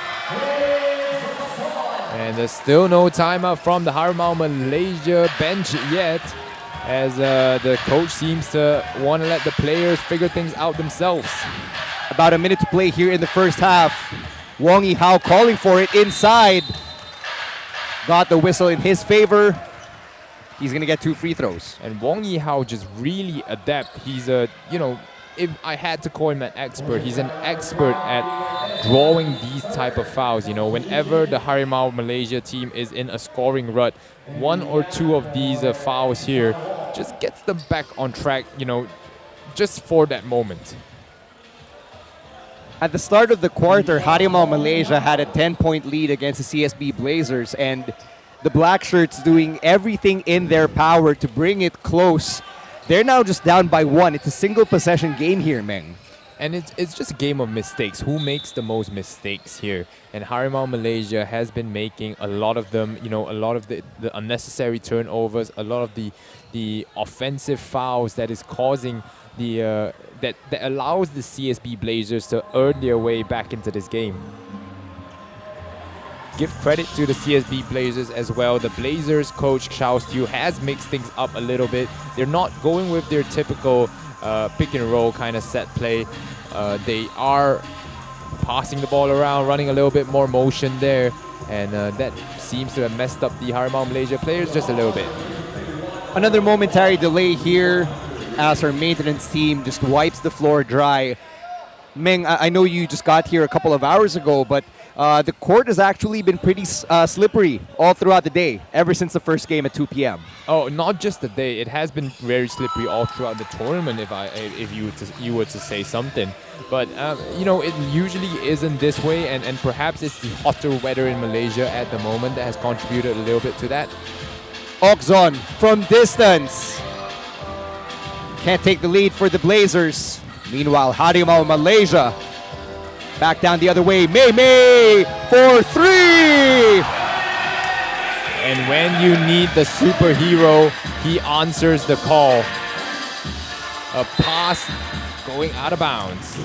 And there's still no timeout from the Harimau Malaysia bench yet, as the coach seems to want to let the players figure things out themselves. About a minute to play here in the first half. Wong Yi-hao calling for it inside. Got the whistle in his favor. He's going to get 2 free throws. And Wong Yi-hao just really adept. He's a, if I had to call him an expert, he's an expert at drawing these type of fouls. Whenever the Harimau Malaysia team is in a scoring rut, 1 or 2 of these fouls here just gets them back on track, just for that moment. At the start of the quarter, Harimau Malaysia had a 10-point lead against the CSB Blazers, and the Black Shirts doing everything in their power to bring it close. They're now just down by 1. It's a single possession game here, Meng. And it's just a game of mistakes. Who makes the most mistakes here? And Harimau Malaysia has been making a lot of them, a lot of the unnecessary turnovers, a lot of the offensive fouls that is causing the that allows the CSB Blazers to earn their way back into this game. Give credit to the CSB Blazers as well. The Blazers coach Chow Tiu has mixed things up a little bit. They're not going with their typical pick and roll kind of set play. They are passing the ball around, running a little bit more motion there, and that seems to have messed up the Harimau Malaysia players just a little bit. Another momentary delay here as our maintenance team just wipes the floor dry. Meng, I know you just got here a couple of hours ago, but the court has actually been pretty slippery all throughout the day, ever since the first game at 2 p.m. Oh, not just the day. It has been very slippery all throughout the tournament, if you were to say something. But, it usually isn't this way, and perhaps it's the hotter weather in Malaysia at the moment that has contributed a little bit to that. Okzon from distance. Can't take the lead for the Blazers. Meanwhile, Harimau Malaysia back down the other way. May for three. And when you need the superhero, he answers the call. A pass going out of bounds.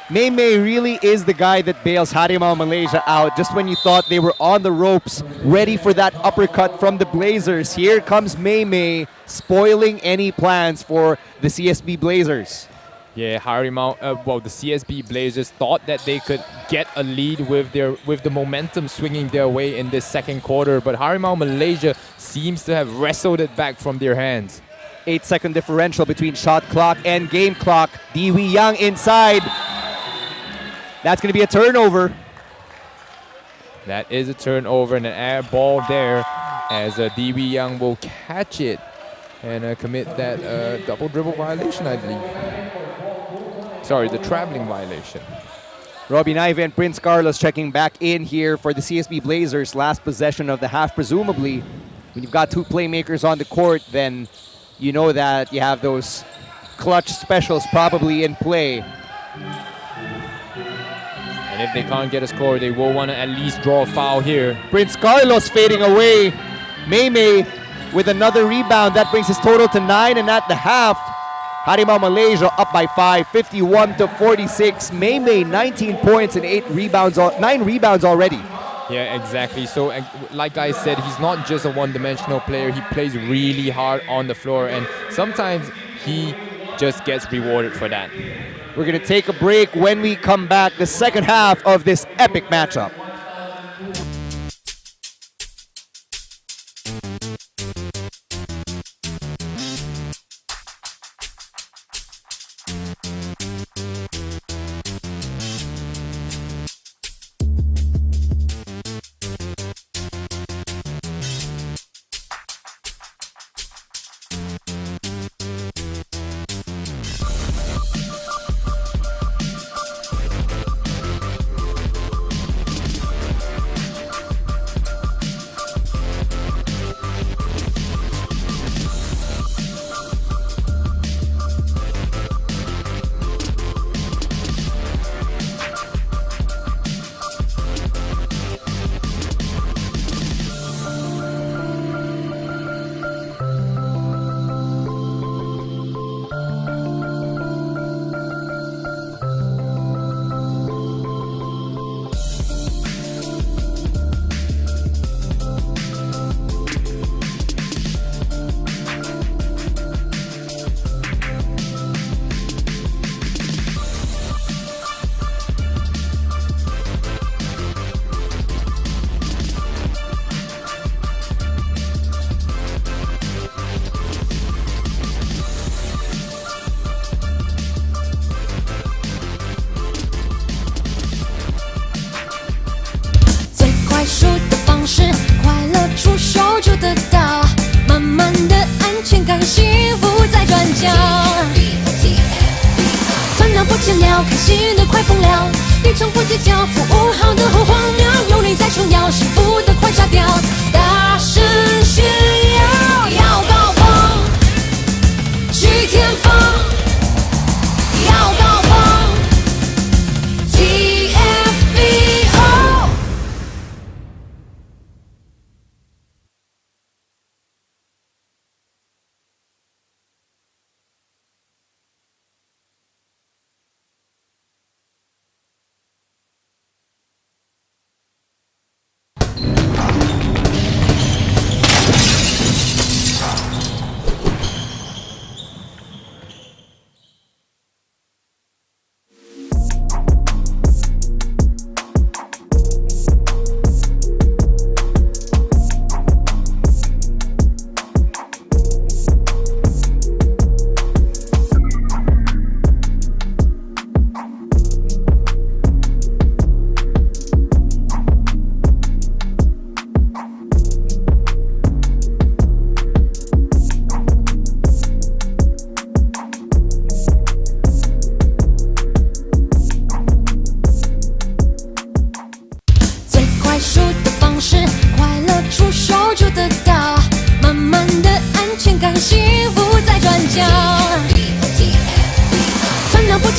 May really is the guy that bails Harimau Malaysia out just when you thought they were on the ropes, ready for that uppercut from the Blazers. Here comes May spoiling any plans for the CSB Blazers. Yeah, Harimau, the CSB Blazers thought that they could get a lead with the momentum swinging their way in this second quarter, but Harimau Malaysia seems to have wrestled it back from their hands. 8-second differential between shot clock and game clock. Diwi Yang inside. That's going to be a turnover. That is a turnover and an air ball there as Diwi Yang will catch it and commit that double dribble violation, I believe. Sorry, the traveling violation. Robbie Naive and Prince Carlos checking back in here for the CSB Blazers. Last possession of the half, presumably. When you've got two playmakers on the court, then you know that you have those clutch specials probably in play. And if they can't get a score, they will want to at least draw a foul here. Prince Carlos fading away. May with another rebound. That brings his total to 9, and at the half, Harimau Malaysia up by 5, 51-46. May 19 points and 9 rebounds already. Yeah, exactly. So, like I said, he's not just a one-dimensional player. He plays really hard on the floor, and sometimes he just gets rewarded for that. We're going to take a break. When we come back, the second half of this epic matchup.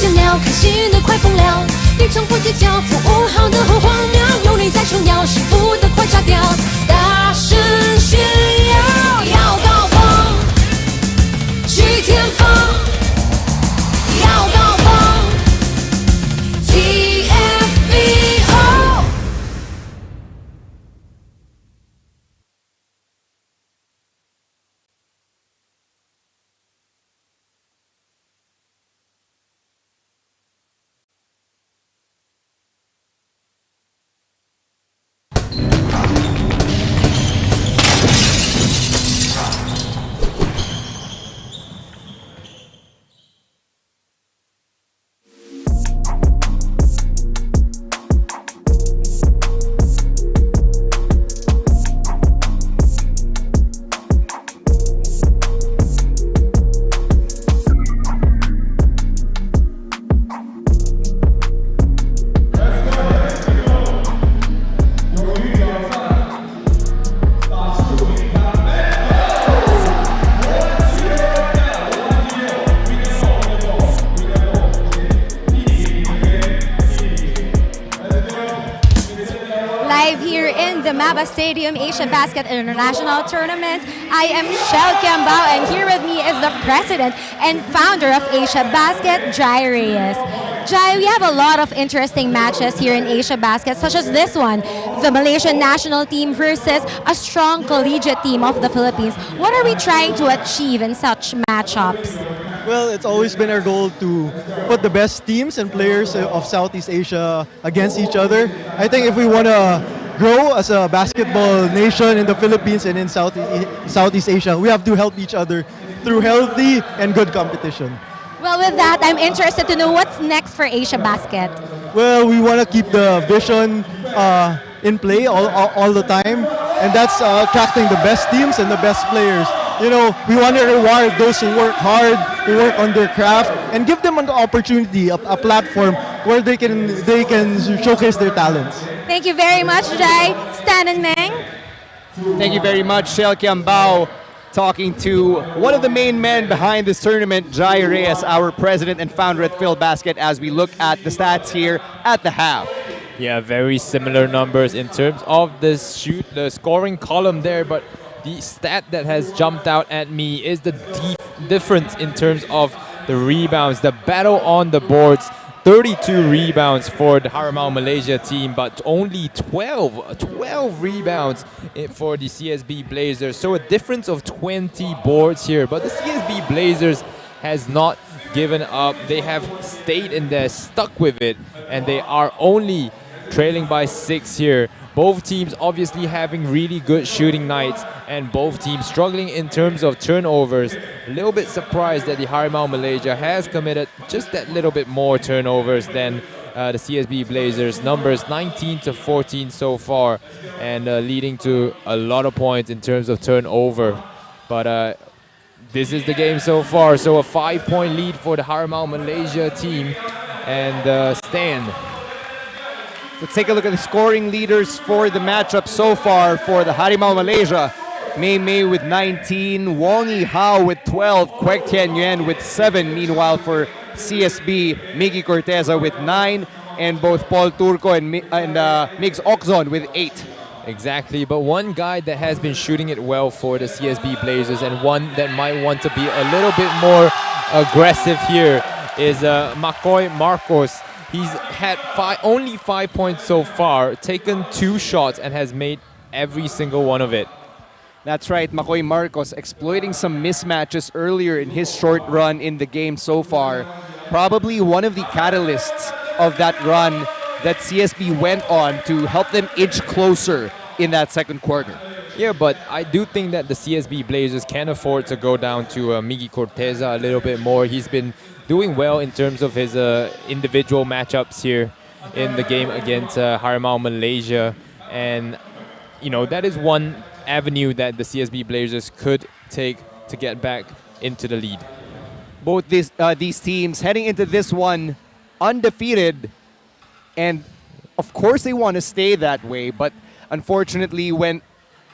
倦了，开心的快疯了，你从不计较，服务好的很荒谬，有你在重要，幸福的快炸掉，大声炫耀，要高峰，去天峰，要高峰 ，TFBO。Live here in the MABA Stadium AsiaBasket International Tournament, I am Shell Kiambao, and here with me is the president and founder of AsiaBasket, Jai Reyes. Jai, we have a lot of interesting matches here in AsiaBasket, such as this one, the Malaysian national team versus a strong collegiate team of the Philippines. What are we trying to achieve in such matchups? Well, it's always been our goal to put the best teams and players of Southeast Asia against each other. I think if we want to grow as a basketball nation in the Philippines and in Southeast Asia, we have to help each other through healthy and good competition. Well, with that, I'm interested to know what's next for AsiaBasket. Well, we want to keep the vision in play all the time, and that's attracting the best teams and the best players. You know, we want to reward those who work hard, who work on their craft, and give them an opportunity, a platform where they can showcase their talents. Thank you very much, Jai. Stan and Meng. Thank you very much, Shell Kiambao, talking to one of the main men behind this tournament, Jai Reyes, our president and founder at PhilBasket, as we look at the stats here at the half. Yeah, very similar numbers in terms of the scoring column there, but the stat that has jumped out at me is the difference in terms of the rebounds, the battle on the boards. 32 rebounds for the Harimau Malaysia team, but only 12 rebounds for the CSB Blazers. So a difference of 20 boards here. But the CSB Blazers has not given up. They have stayed in there, stuck with it, and they are only trailing by 6 here. Both teams obviously having really good shooting nights, and both teams struggling in terms of turnovers. A little bit surprised that the Harimau Malaysia has committed just that little bit more turnovers than the CSB Blazers. Numbers 19-14 so far, and leading to a lot of points in terms of turnover. But this is the game so far. So a 5-point lead for the Harimau Malaysia team, and Stan. Let's take a look at the scoring leaders for the matchup so far for the Harimau Malaysia. Mei with 19, Wong Yi Hao with 12, Kwek Tian Yuan with 7. Meanwhile, for CSB, Miggy Corteza with 9, and both Paul Turco and Migs Oxon with 8. Exactly, but one guy that has been shooting it well for the CSB Blazers, and one that might want to be a little bit more aggressive here, is McCoy Marcos. He's had only 5 points so far, taken 2 shots, and has made every single one of it. That's right, Makoy Marcos exploiting some mismatches earlier in his short run in the game so far. Probably one of the catalysts of that run that CSB went on to help them inch closer in that second quarter. Yeah, but I do think that the CSB Blazers can afford to go down to Miggy Corteza a little bit more. He's been doing well in terms of his individual matchups here in the game against Harimau Malaysia. And, you know, that is one avenue that the CSB Blazers could take to get back into the lead. Both these teams heading into this one undefeated, and of course they want to stay that way, but unfortunately when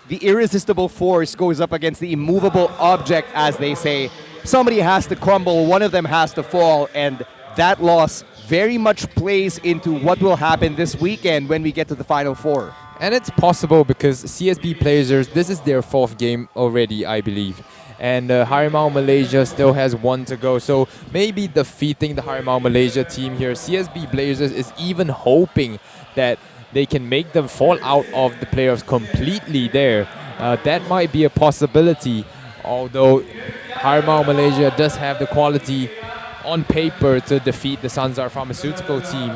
the irresistible force goes up against the immovable object, as they say, somebody has to crumble, one of them has to fall, and that loss very much plays into what will happen this weekend when we get to the Final Four. And it's possible because CSB Blazers, this is their 4th game already, I believe. And Harimau Malaysia still has 1 to go. So maybe defeating the Harimau Malaysia team here, CSB Blazers is even hoping that they can make them fall out of the playoffs completely there. That might be a possibility, although Harimau Malaysia does have the quality on paper to defeat the Sanzar Pharmaceutical team.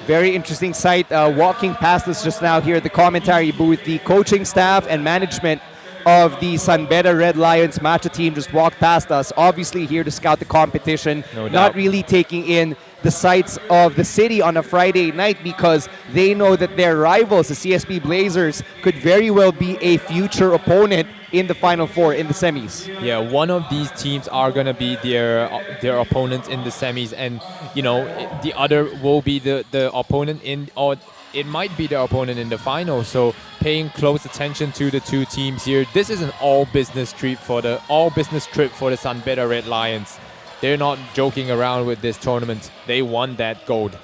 Very interesting sight. Walking past us just now here at the commentary booth, the coaching staff and management of the Sanbeda Red Lions matcha team just walked past us, obviously here to scout the competition, not really taking in the sights of the city on a Friday night because they know that their rivals, the CSB Blazers, could very well be a future opponent in the Final Four, in the semis. Yeah, one of these teams are going to be their opponents in the semis, and you know the other will be the opponent in, or it might be their opponent in the final. So paying close attention to the two teams here. This is an all business trip for the Sanbeda Red Lions. They're not joking around with this tournament. They won that gold.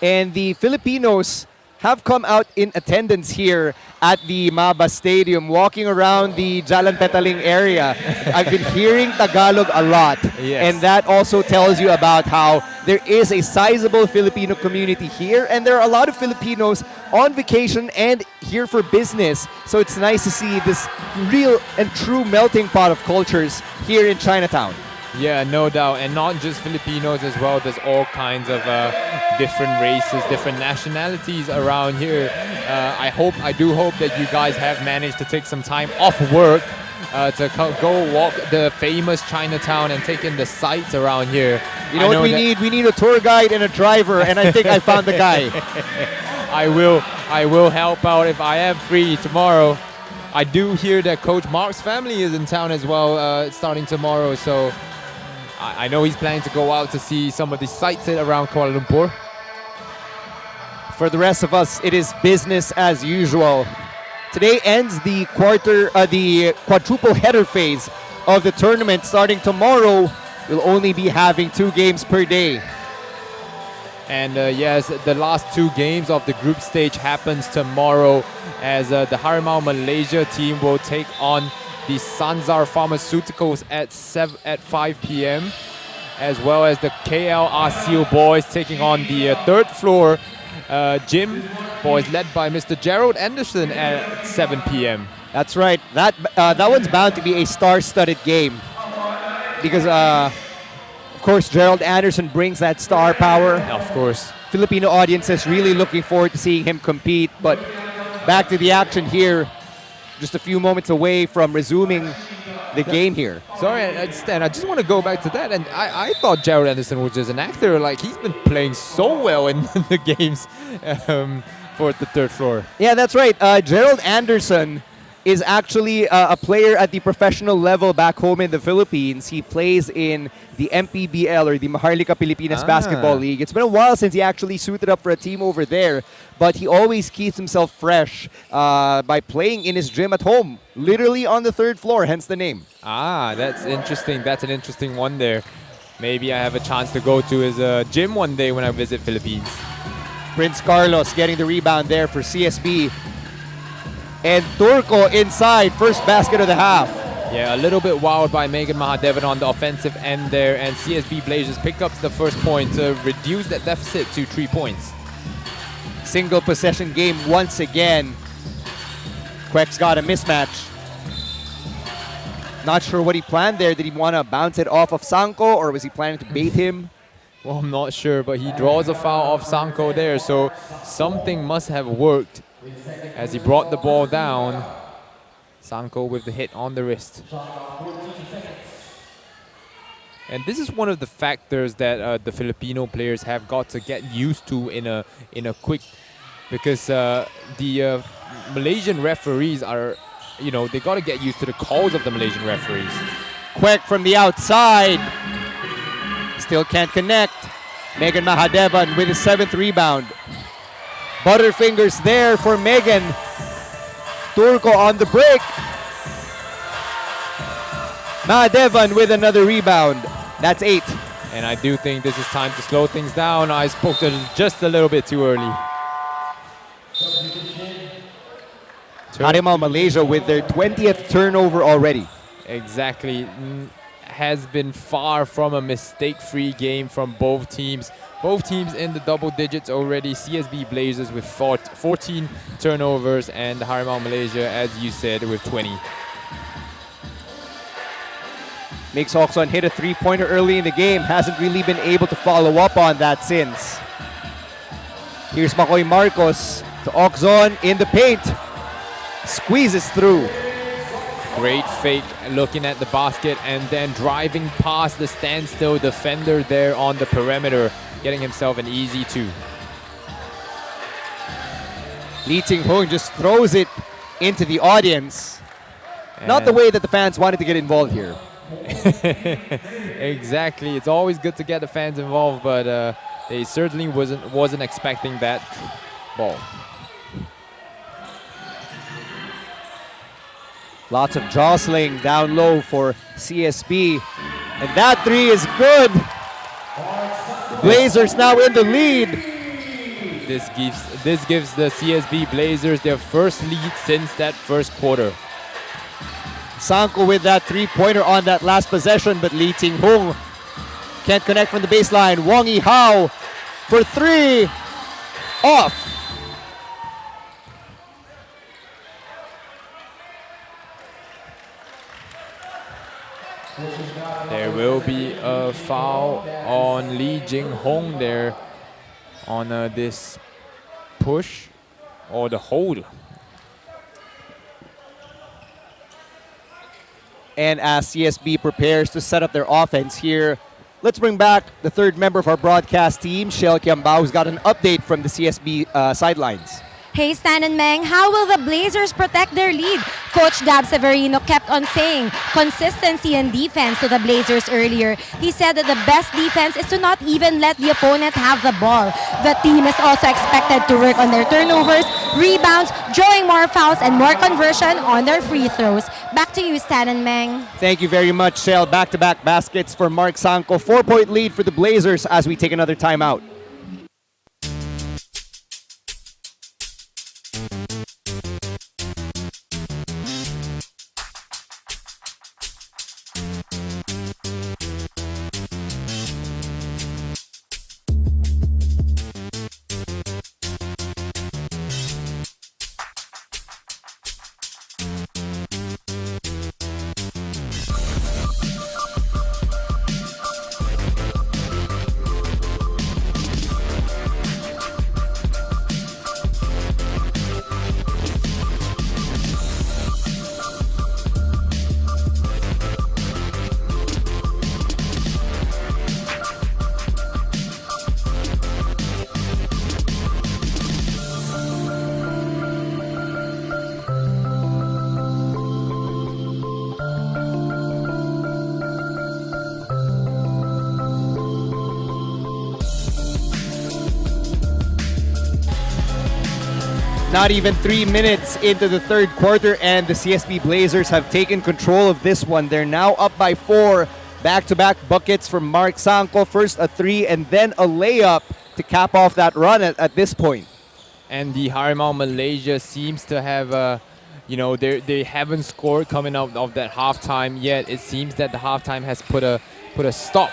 And the Filipinos have come out in attendance here at the MABA Stadium, walking around the Jalan Petaling area. I've been hearing Tagalog a lot. Yes. And that also tells you about how there is a sizable Filipino community here, and there are a lot of Filipinos on vacation and here for business. So it's nice to see this real and true melting pot of cultures here in Chinatown. Yeah, no doubt. And not just Filipinos as well. There's all kinds of different races, different nationalities around here. I do hope that you guys have managed to take some time off work to go walk the famous Chinatown and take in the sights around here. You know what we need? We need a tour guide and a driver, and I think I found the guy. I will help out if I am free tomorrow. I do hear that Coach Mark's family is in town as well, starting tomorrow. So I know he's planning to go out to see some of the sights around Kuala Lumpur. For the rest of us, it is business as usual. Today ends the quadruple header phase of the tournament. Starting tomorrow, we'll only be having 2 games per day. And yes, the last 2 games of the group stage happens tomorrow, as the Harimau Malaysia team will take on the Sanzar Pharmaceuticals at 5 p.m. as well as the KL Asil boys taking on the 3rd floor gym boys led by Mr. Gerald Anderson at 7 p.m. That's right. That one's bound to be a star-studded game because, of course, Gerald Anderson brings that star power. Of course. Filipino audiences really looking forward to seeing him compete. But back to the action here, just a few moments away from resuming the game here. Sorry, Stan, I just want to go back to that. And I thought Gerald Anderson was just an actor. Like, he's been playing so well in the games for the 3rd floor. Yeah, that's right. Gerald Anderson is actually a player at the professional level back home in the Philippines. He plays in the MPBL, or the Maharlika Pilipinas Basketball League. It's been a while since he actually suited up for a team over there, but he always keeps himself fresh by playing in his gym at home, literally on the 3rd floor, hence the name. That's interesting. That's an interesting one there. Maybe I have a chance to go to his gym one day when I visit Philippines. Prince Carlos getting the rebound there for CSB. And Turco inside, first basket of the half. Yeah, a little bit wowed by Megan Mahadevan on the offensive end there, and CSB Blazers pick up the first point to reduce that deficit to 3 points. Single possession game once again. Quek's got a mismatch. Not sure what he planned there. Did he want to bounce it off of Sanko, or was he planning to bait him? Well, I'm not sure, but he draws a foul off Sanko there, so something must have worked as he brought the ball down. Sanko with the hit on the wrist. And this is one of the factors that the Filipino players have got to get used to in a quick, because the Malaysian referees are, they got to get used to the calls of the Malaysian referees. Quek from the outside. Still can't connect. Megan Mahadevan with his 7th rebound. Butterfingers there for Megan. Turco on the break. Mahadevan with another rebound. That's 8. And I do think this is time to slow things down. I spoke to just a little bit too early. Harimau Malaysia with their 20th turnover already. Exactly. Has been far from a mistake-free game from both teams. Both teams in the double digits already. CSB Blazers with 14 turnovers and Harimau Malaysia, as you said, with 20. Makes Oxon hit a three-pointer early in the game. Hasn't really been able to follow up on that since. Here's Makoy Marcos to Oxon in the paint. Squeezes through. Great fake, looking at the basket and then driving past the standstill defender there on the perimeter, getting himself an easy 2. Lee Ting-hung just throws it into the audience. Not the way that the fans wanted to get involved here. Exactly. It's always good to get the fans involved, but they certainly wasn't expecting that ball. Lots of jostling down low for CSB. And that 3 is good. Blazers now in the lead. This gives the CSB Blazers their first lead since that first quarter. Sanko with that three-pointer on that last possession, but Lee Ting-hung can't connect from the baseline. Wong Yi-hao for 3. Off. There will be a foul on Lee Jing-hong there on this push or the hold. And as CSB prepares to set up their offense here, let's bring back the third member of our broadcast team, Shell Kiambao, who's got an update from the CSB sidelines. Hey, Stan and Meng, how will the Blazers protect their lead? Coach Gab Severino kept on saying consistency and defense to the Blazers earlier. He said that the best defense is to not even let the opponent have the ball. The team is also expected to work on their turnovers, rebounds, drawing more fouls, and more conversion on their free throws. Back to you, Stan and Meng. Thank you very much, Shell. Back-to-back baskets for Mark Sanko. 4-point lead for the Blazers as we take another timeout. Not even 3 minutes into the third quarter, and the CSB Blazers have taken control of this one. They're now up by 4. Back-to-back buckets from Mark Sanko. First a 3 and then a layup to cap off that run at this point. And the Harimau Malaysia seems to have, they haven't scored coming out of that halftime yet. It seems that the halftime has put a stop.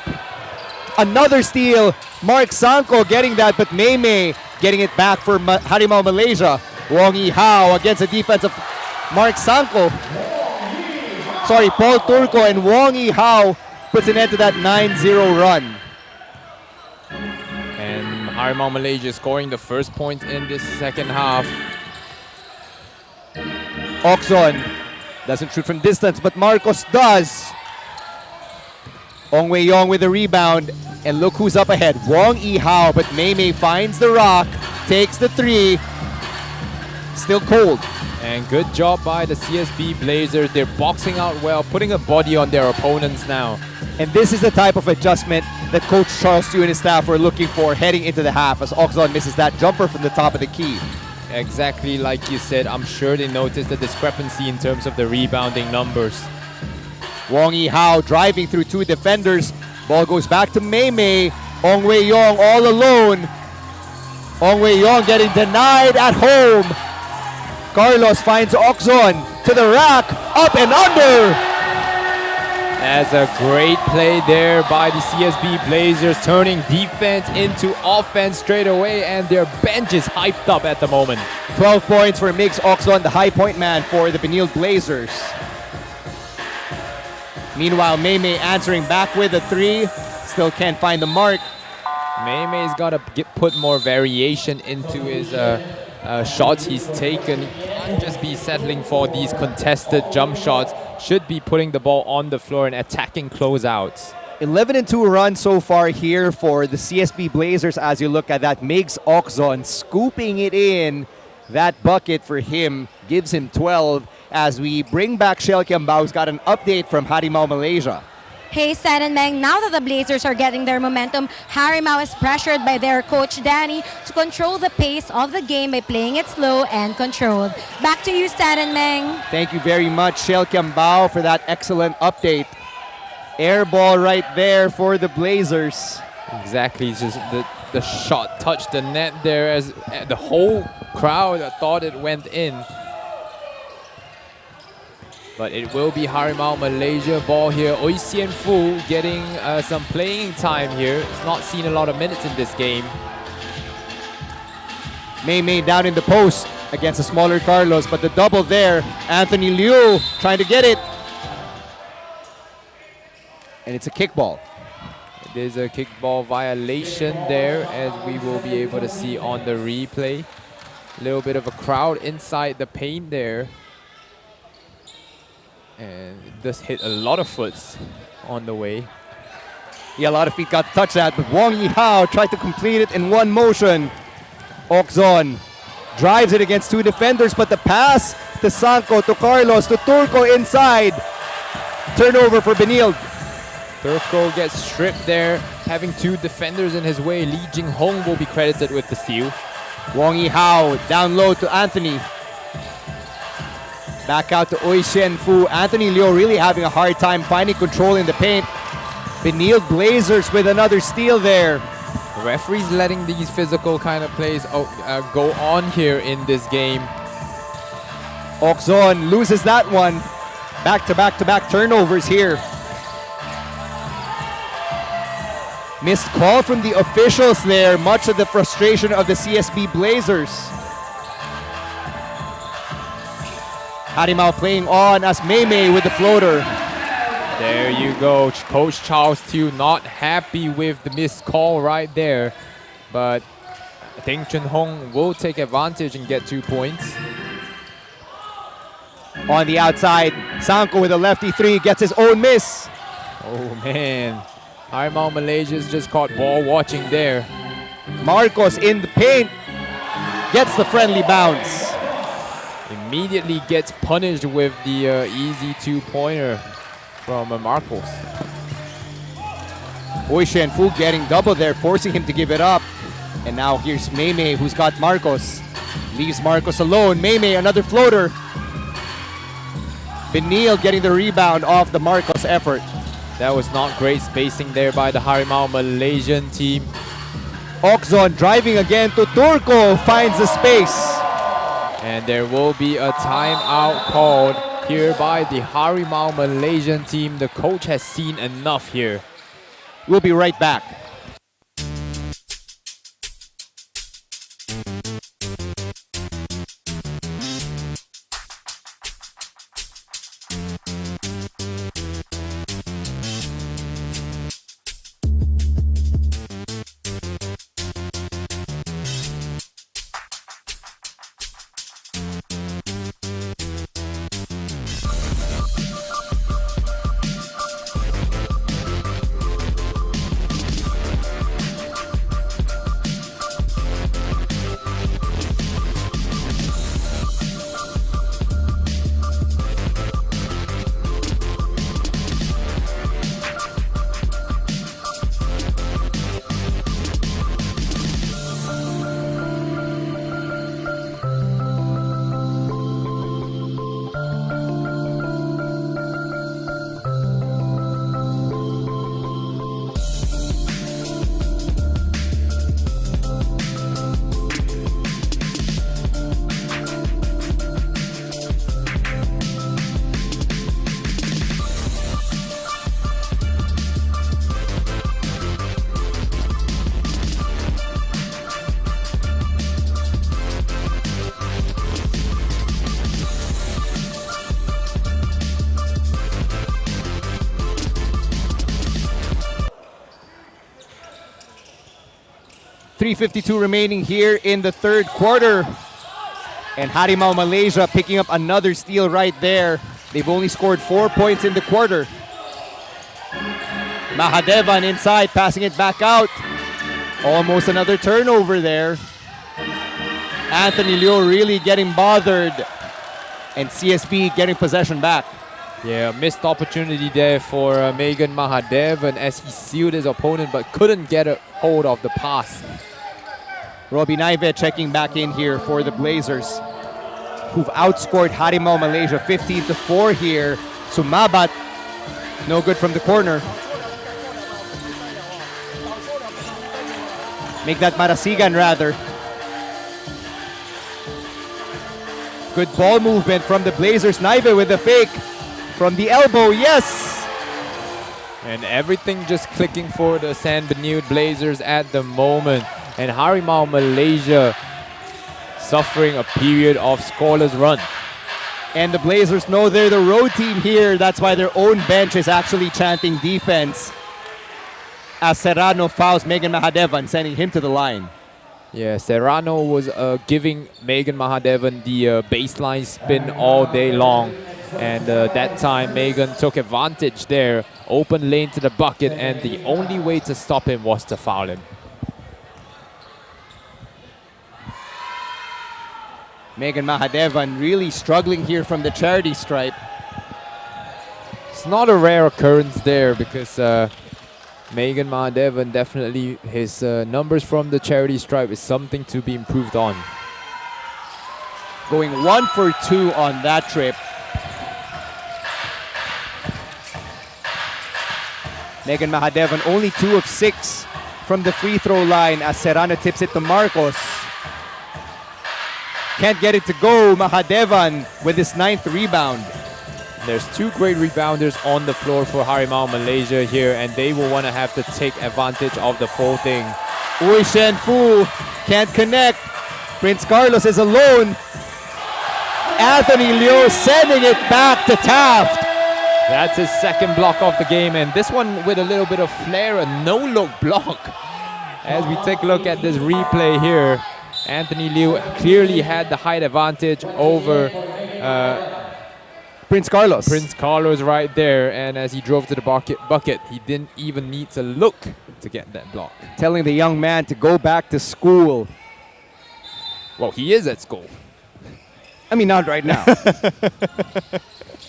Another steal. Mark Sanko getting that, but Mei getting it back for Harimau Malaysia. Wong Yi-hao against the defense of Mark Sanko. Sorry, Paul Turco, and Wong Yi-hao puts an end to that 9-0 run. And Harimau Malaysia scoring the first point in this second half. Oxon doesn't shoot from distance, but Marcos does. Ong Wei-yong with the rebound, and look who's up ahead. Wong Yi-hao, but Mei finds the rock, takes the 3. Still cold. And good job by the CSB Blazers. They're boxing out well, putting a body on their opponents now. And this is the type of adjustment that Coach Charles Yu and his staff were looking for heading into the half, as Oxon misses that jumper from the top of the key. Exactly like you said, I'm sure they noticed the discrepancy in terms of the rebounding numbers. Wong Yi-hao driving through 2 defenders, Ball goes back to Maymay. Ong Wei Yong all alone. Ong Wei Yong getting denied at home. Carlos finds Oxon to the rack, up and under. That's a great play there by the CSB Blazers, turning defense into offense straight away, and their bench is hyped up at the moment. 12 points for Migs Oxon, the high point man for the Benil Blazers. Meanwhile, Maymay answering back with a 3. Still can't find the mark. Maymay's got to put more variation into his shots he's taken. He can't just be settling for these contested jump shots. Should be putting the ball on the floor and attacking closeouts. 11-2 run so far here for the CSB Blazers as you look at that. Migs Oxon scooping it in. That bucket for him gives him 12 as we bring back Shell Kiambao, who's got an update from Harimau Malaysia. Hey, Stan and Meng, now that the Blazers are getting their momentum, Harimau is pressured by their coach Danny to control the pace of the game by playing it slow and controlled. Back to you, Stan and Meng. Thank you very much, Shell Kiambao, for that excellent update. Air ball right there for the Blazers. Exactly, it's just the shot touched the net there as the whole crowd thought it went in. But it will be Harimau Malaysia ball here. Oi Sien Fu getting some playing time here. He's not seen a lot of minutes in this game. Maymay down in the post against a smaller Carlos, but the double there. Anthony Liu trying to get it. And it's a kickball. There's a kickball violation there, as we will be able to see on the replay. A little bit of a crowd inside the paint there. And it does hit a lot of foots on the way. Yeah, a lot of feet got to touch that, but Wong Yihao tried to complete it in one motion. Oxon drives it against 2 defenders, but the pass to Sanko, to Carlos, to Turco inside. Turnover for Benil. Turco gets stripped there, having 2 defenders in his way. Lee Jing Hong will be credited with the steal. Wong Yihao down low to Anthony. Back out to Oi Sien Fu. Anthony Liu really having a hard time finding control in the paint. Benil Blazers with another steal there. The referee's letting these physical kind of plays go on here in this game. Oxon loses that one. Back-to-back turnovers here. Missed call from the officials there. Much of the frustration of the CSB Blazers. Harimau playing on as Maymay with the floater. There you go. Coach Charles Tew not happy with the missed call right there. But I think Chun Hong will take advantage and get 2 points. On the outside, Sanko with a lefty 3 gets his own miss. Oh man. Harimau Malaysia's just caught ball watching there. Marcos in the paint gets the friendly bounce. Immediately gets punished with the easy 2-pointer from Marcos. Oi Sien Fu getting double there, forcing him to give it up. And now here's Maymay, who's got Marcos. Leaves Marcos alone. Maymay, another floater. Benil getting the rebound off the Marcos effort. That was not great spacing there by the Harimau Malaysian team. Oxon driving again to Turco, finds the space. And there will be a timeout called here by the Harimau Malaysian team. The coach has seen enough here. We'll be right back. 3:52 remaining here in the third quarter. And Harimau Malaysia picking up another steal right there. They've only scored 4 points in the quarter. Mahadevan inside, passing it back out. Almost another turnover there. Anthony Liu really getting bothered. And CSB getting possession back. Yeah, missed opportunity there for Megan Mahadevan as he sealed his opponent but couldn't get a hold of the pass. Robbie Naive checking back in here for the Blazers, who've outscored Harimau Malaysia 15-4 here. So MABA, no good from the corner. Make that Marasigan rather. Good ball movement from the Blazers. Naive with the fake from the elbow, yes! And everything just clicking for the San Benito Blazers at the moment. And Harimau Malaysia suffering a period of scoreless run. And the Blazers know they're the road team here. That's why their own bench is actually chanting defense. As Serrano fouls Megan Mahadevan, sending him to the line. Yeah, Serrano was giving Megan Mahadevan the baseline spin all day long. And that time, Megan took advantage there. Open lane to the bucket, and the only way to stop him was to foul him. Megan Mahadevan really struggling here from the charity stripe. It's not a rare occurrence there because Megan Mahadevan definitely, his numbers from the charity stripe is something to be improved on. Going 1 for 2 on that trip. Megan Mahadevan only 2 of 6 from the free throw line as Serrano tips it to Marcos. Can't get it to go. Mahadevan with his 9th rebound. There's 2 great rebounders on the floor for Harimau Malaysia here, and they will want to have to take advantage of the full thing. Uy Shen Fu can't connect. Prince Carlos is alone. Anthony Liu sending it back to Taft. That's his second block of the game, and this one with a little bit of flair, a no-look block. As we take a look at this replay here, Anthony Liu clearly had the height advantage over Prince Carlos. Prince Carlos right there, and as he drove to the bucket, he didn't even need to look to get that block. Telling the young man to go back to school. Well, he is at school. I mean, not right now.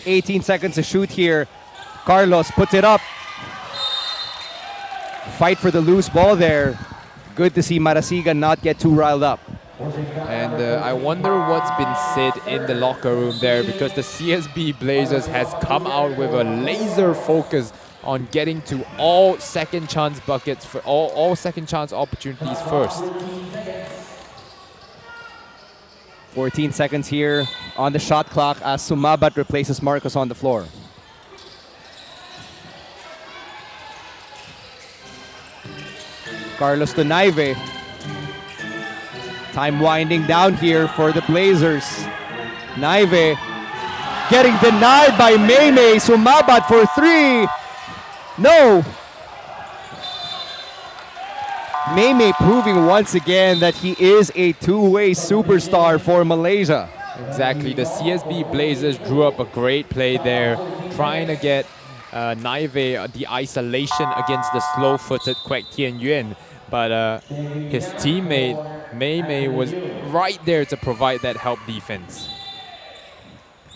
18 seconds to shoot here. Carlos puts it up. Fight for the loose ball there. Good to see Marasigan not get too riled up. And I wonder what's been said in the locker room there, because the CSB Blazers has come out with a laser focus on getting to all second chance buckets, for all second chance opportunities first. 14 seconds here on the shot clock as Sumabat replaces Marcos on the floor. Carlos to Naive. Time winding down here for the Blazers. Naive getting denied by Maymay. Sumabat for 3. No. Maymay proving once again that he is a two-way superstar for Malaysia. Exactly. The CSB Blazers drew up a great play there, trying to get Naive the isolation against the slow-footed Kwek Tien Yuan. But his teammate Maymay was right there to provide that help defense.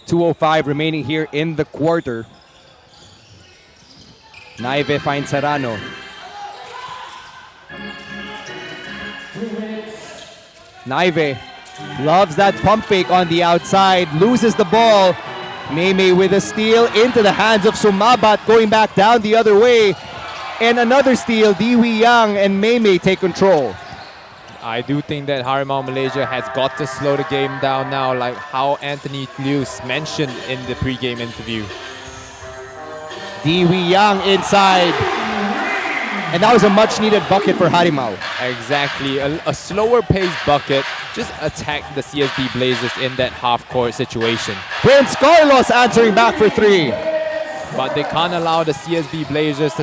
2:05 remaining here in the quarter. Naive finds Serrano. Naive loves that pump fake on the outside, loses the ball. Maymay with a steal into the hands of Sumabat, going back down the other way. And another steal, Diwi Yang and Maymay take control. I do think that Harimau Malaysia has got to slow the game down now, like how Anthony Liu mentioned in the pre-game interview. Diwi Yang inside. And that was a much-needed bucket for Harimau. Exactly. A slower-paced bucket just attacked the CSB Blazers in that half-court situation. Prince Carlos answering back for 3. But they can't allow the CSB Blazers to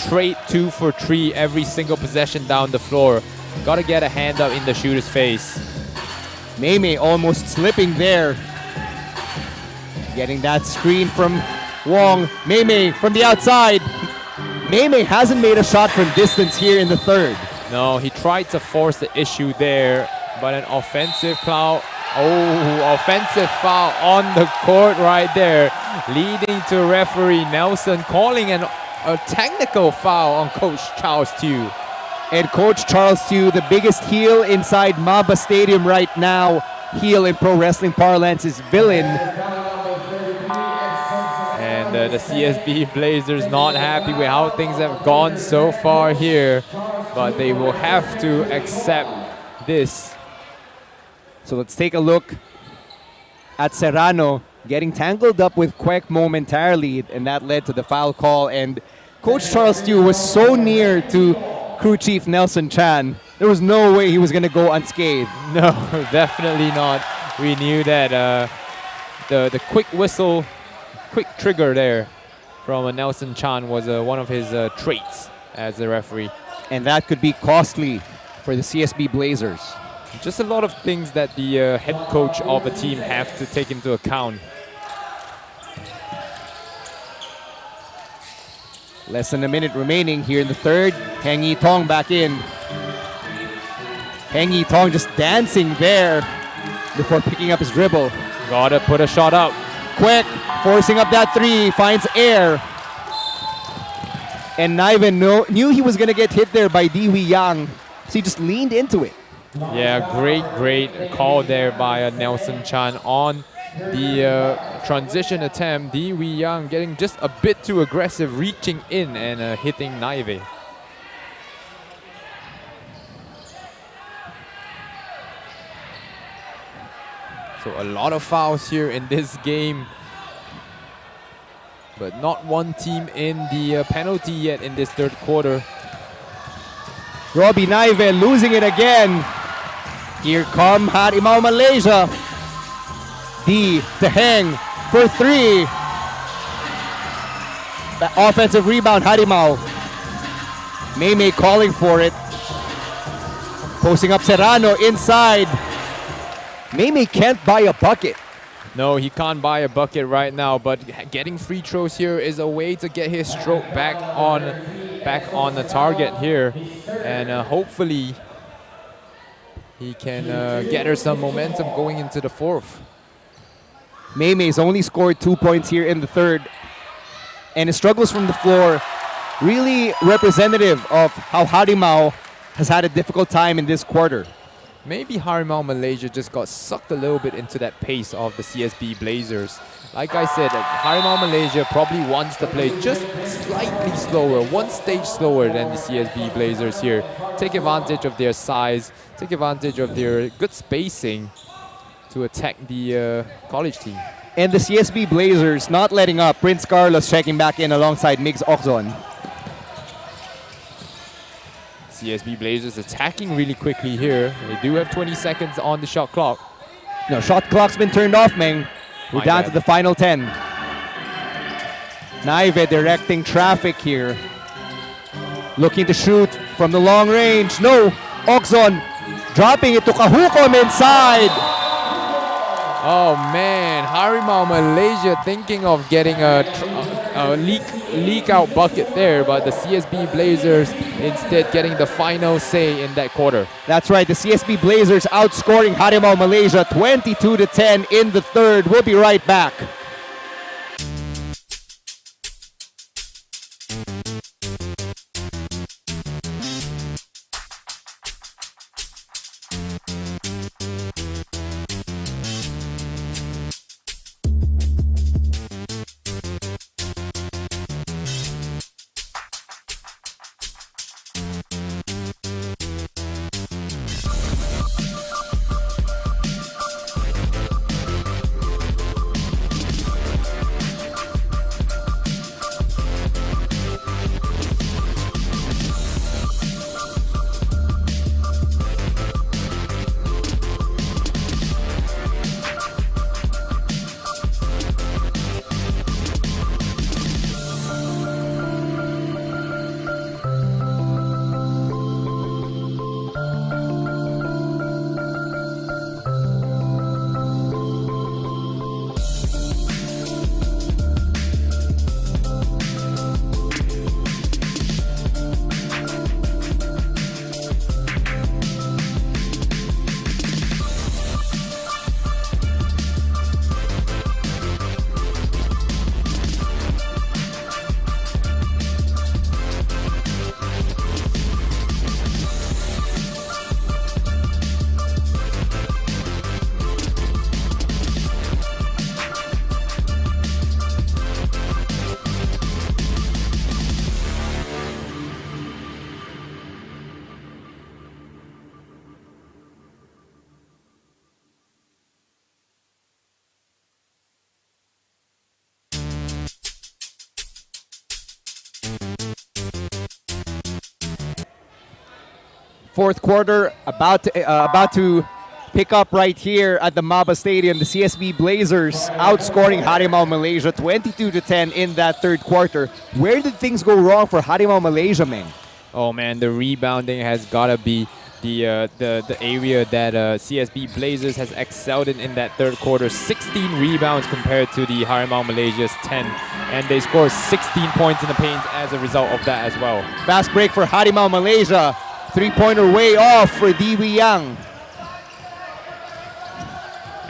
trade 2 for 3 every single possession down the floor. Got to get a hand up in the shooter's face. Mei almost slipping there. Getting that screen from Wong. Mei from the outside. Mei hasn't made a shot from distance here in the third. No, he tried to force the issue there, but an offensive foul. Oh, offensive foul on the court right there, leading to referee Nelson calling a technical foul on Coach Charles Tew. And Coach Charles Tew, the biggest heel inside MABA Stadium right now. Heel in pro wrestling parlance is villain. And the CSB Blazers not happy with how things have gone so far here, but they will have to accept this. So let's take a look at Serrano getting tangled up with Kwek momentarily, and that led to the foul call. And Coach Charles Tew was so near to crew chief Nelson Chan. There was no way he was going to go unscathed. No, definitely not. We knew that the quick whistle, quick trigger there from Nelson Chan was one of his traits as a referee. And that could be costly for the CSB Blazers. Just a lot of things that the head coach of a team have to take into account. Less than a minute remaining here in the third. Heng Yi Tong back in. Heng Yi Tong just dancing there before picking up his dribble. Gotta put a shot up. Kwek forcing up that three, finds air. And Niven knew he was going to get hit there by Diwi Yang, so he just leaned into it. Yeah, great call there by Nelson Chan on the transition attempt. Diwi Yang getting just a bit too aggressive, reaching in and hitting Naive. So a lot of fouls here in this game, but not one team in the penalty yet in this third quarter. Robbie Naive losing it again. Here come Harimau Malaysia. D to Heng for three. The offensive rebound, Harimau. Mei calling for it. Posting up Serrano inside. Mei can't buy a bucket. No, he can't buy a bucket right now, but getting free throws here is a way to get his stroke back on the target here. And hopefully he can get her some momentum going into the fourth. Mei's only scored 2 points here in the third. And his struggles from the floor really representative of how Harimau has had a difficult time in this quarter. Maybe Harimau Malaysia just got sucked a little bit into that pace of the CSB Blazers. Like I said, Harimau Malaysia probably wants to play just slightly slower, one stage slower than the CSB Blazers here. Take advantage of their size, take advantage of their good spacing to attack the college team. And the CSB Blazers not letting up. Prince Carlos checking back in alongside Migs Oxon. CSB Blazers attacking really quickly here. They do have 20 seconds on the shot clock. No, shot clock's been turned off, Meng. We're down to the final 10. Naive directing traffic here. Looking to shoot from the long range. No, Oxon dropping it to Kahukom inside. Oh man, Harimau Malaysia thinking of getting a leak out bucket there, but the CSB Blazers instead getting the final say in that quarter. That's right, the CSB Blazers outscoring Harimau Malaysia 22-10 in the third. We'll be right back. Fourth quarter about to pick up right here at the MABA Stadium. The CSB Blazers outscoring Harimau Malaysia 22-10 in that third quarter. Where did things go wrong for Harimau Malaysia, man? Oh man, the rebounding has gotta be the area that CSB Blazers has excelled in that third quarter. 16 rebounds compared to the Harimau Malaysia's 10, and they scored 16 points in the paint as a result of that as well. Fast break for Harimau Malaysia. Three-pointer way off for Diwi Yang.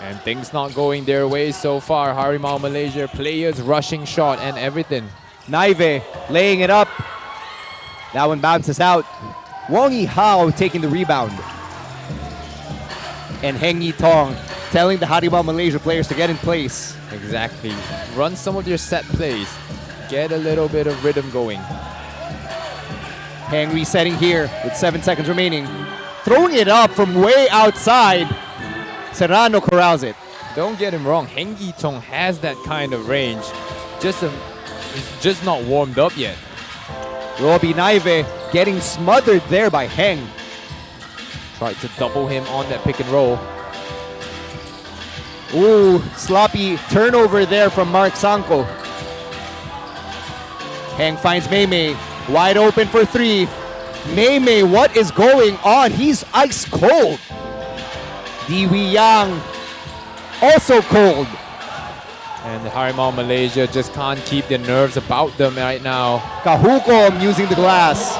And things not going their way so far. Harimau Malaysia players rushing shot and everything. Naive laying it up. That one bounces out. Wong Yi Hao taking the rebound. And Heng Yi Tong telling the Harimau Malaysia players to get in place. Exactly. Run some of your set plays. Get a little bit of rhythm going. Heng resetting here with 7 seconds remaining. Throwing it up from way outside. Serrano corrals it. Don't get him wrong. Heng Yi Tong has that kind of range. He's just not warmed up yet. Robbie Naive getting smothered there by Heng. Tried to double him on that pick and roll. Ooh, sloppy turnover there from Mark Sanko. Heng finds Maymay. Wide open for three. Maymay, what is going on? He's ice cold. Diwi Yang, also cold. And the Harimau Malaysia just can't keep their nerves about them right now. Kahukom using the glass.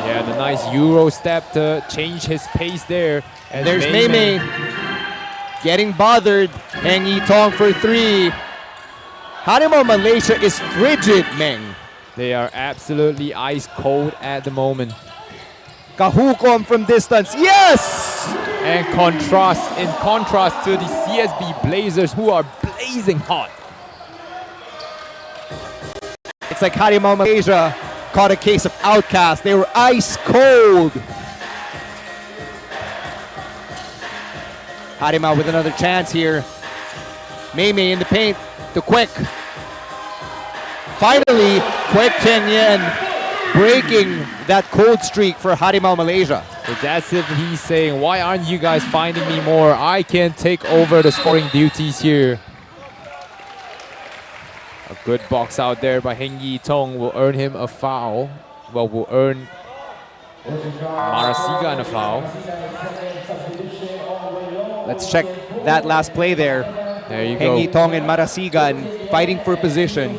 Yeah, the nice Euro step to change his pace there. And there's Maymay getting bothered. Heng Yi Tong for three. Harimau Malaysia is frigid, Meng. They are absolutely ice cold at the moment. Kahukom from distance, yes! And in contrast to the CSB Blazers, who are blazing hot. It's like Harimau Malaysia caught a case of outcast. They were ice cold. Harimau with another chance here. Maymay in the paint to Kwek. Finally, Kwek Chenyen breaking that cold streak for Harimau Malaysia. It's as if he's saying, why aren't you guys finding me more? I can take over the scoring duties here. A good box out there by Heng Yi Tong will earn him a foul. Well, will earn Marasigan a foul. Let's check that last play there. There you Heng go. Yi Tong and Marasigan fighting for position.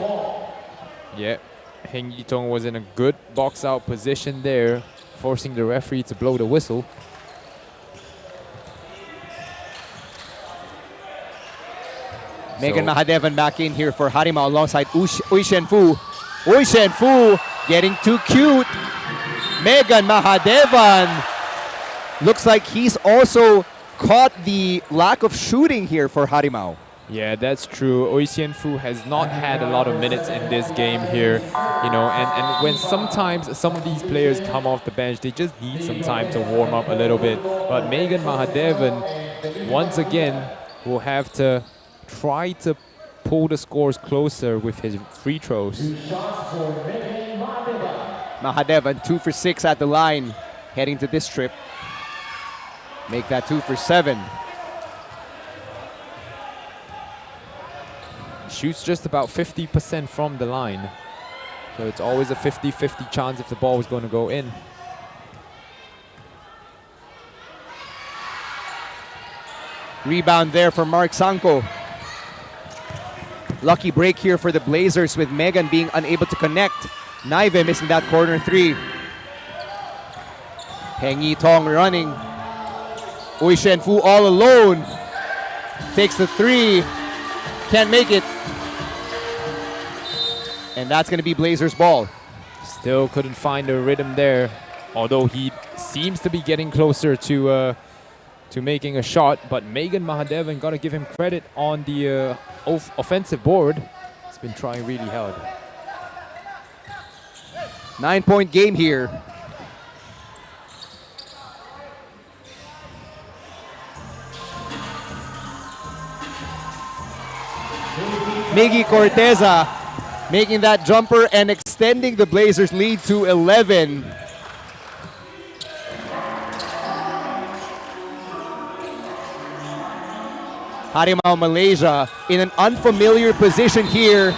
Yeah, Heng Yi Tong was in a good box out position there, forcing the referee to blow the whistle. Megan Mahadevan back in here for Harimau alongside Ui Shen Fu. Ui Shen Fu getting too cute. Megan Mahadevan looks like he's also caught the lack of shooting here for Harimau. Yeah, that's true. Oi Sien Fu has not had a lot of minutes in this game here, you know, and when sometimes some of these players come off the bench, they just need some time to warm up a little bit. But Megan Mahadevan, once again, will have to try to pull the scores closer with his free throws. Mahadevan 2 for 6 at the line, heading to this trip. Make that 2 for 7. Shoots just about 50% from the line. So it's always a 50-50 chance if the ball is going to go in. Rebound there for Mark Sanko. Lucky break here for the Blazers with Megan being unable to connect. Naive missing that corner three. Heng Yi Tong running. Ui Shen Fu all alone. Takes the three. Can't make it. And that's going to be Blazers ball. Still couldn't find a rhythm there. Although he seems to be getting closer to making a shot. But Megan Mahadevan, got to give him credit on the offensive board. He's been trying really hard. 9-point game here. Miggy Corteza making that jumper and extending the Blazers lead to 11. Harimau Malaysia in an unfamiliar position here.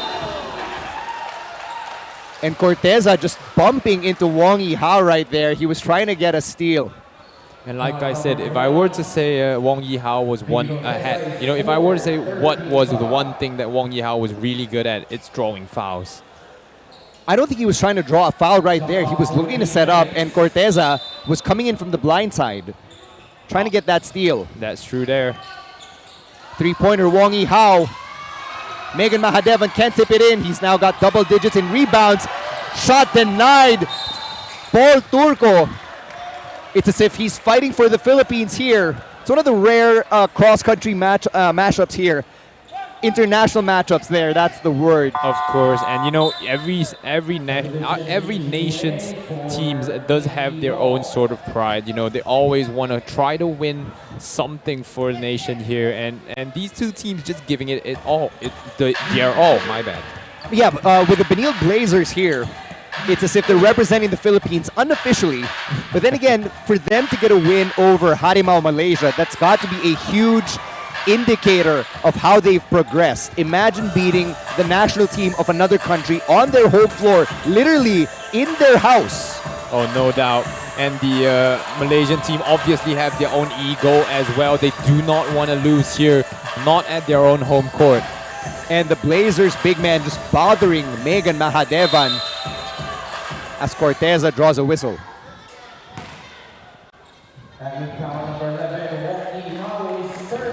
And Corteza just bumping into Wong Yi-hao right there. He was trying to get a steal. And like I said, if I were to say Wong Yi-hao was one ahead, if I were to say what was the one thing that Wong Yi-hao was really good at, it's drawing fouls. I don't think he was trying to draw a foul right there. He was looking to set up, and Corteza was coming in from the blind side, trying to get that steal. That's true there. Three-pointer Wong Yi-hao. Megan Mahadevan can't tip it in. He's now got double digits in rebounds. Shot denied. Paul Turco. It's as if he's fighting for the Philippines here. It's one of the rare cross-country matchups here. International matchups there, that's the word. Of course, and every nation's teams does have their own sort of pride. They always want to try to win something for the nation here, and these two teams just giving it all. They are all, my bad. Yeah, with the Benil Blazers here, it's as if they're representing the Philippines unofficially. But then again, for them to get a win over Harimau Malaysia, that's got to be a huge indicator of how they've progressed. Imagine beating the national team of another country on their home floor, literally in their house. Oh, no doubt. And the Malaysian team obviously have their own ego as well. They do not want to lose here, not at their own home court. And the Blazers big man just bothering Megan Mahadevan as Corteza draws a whistle.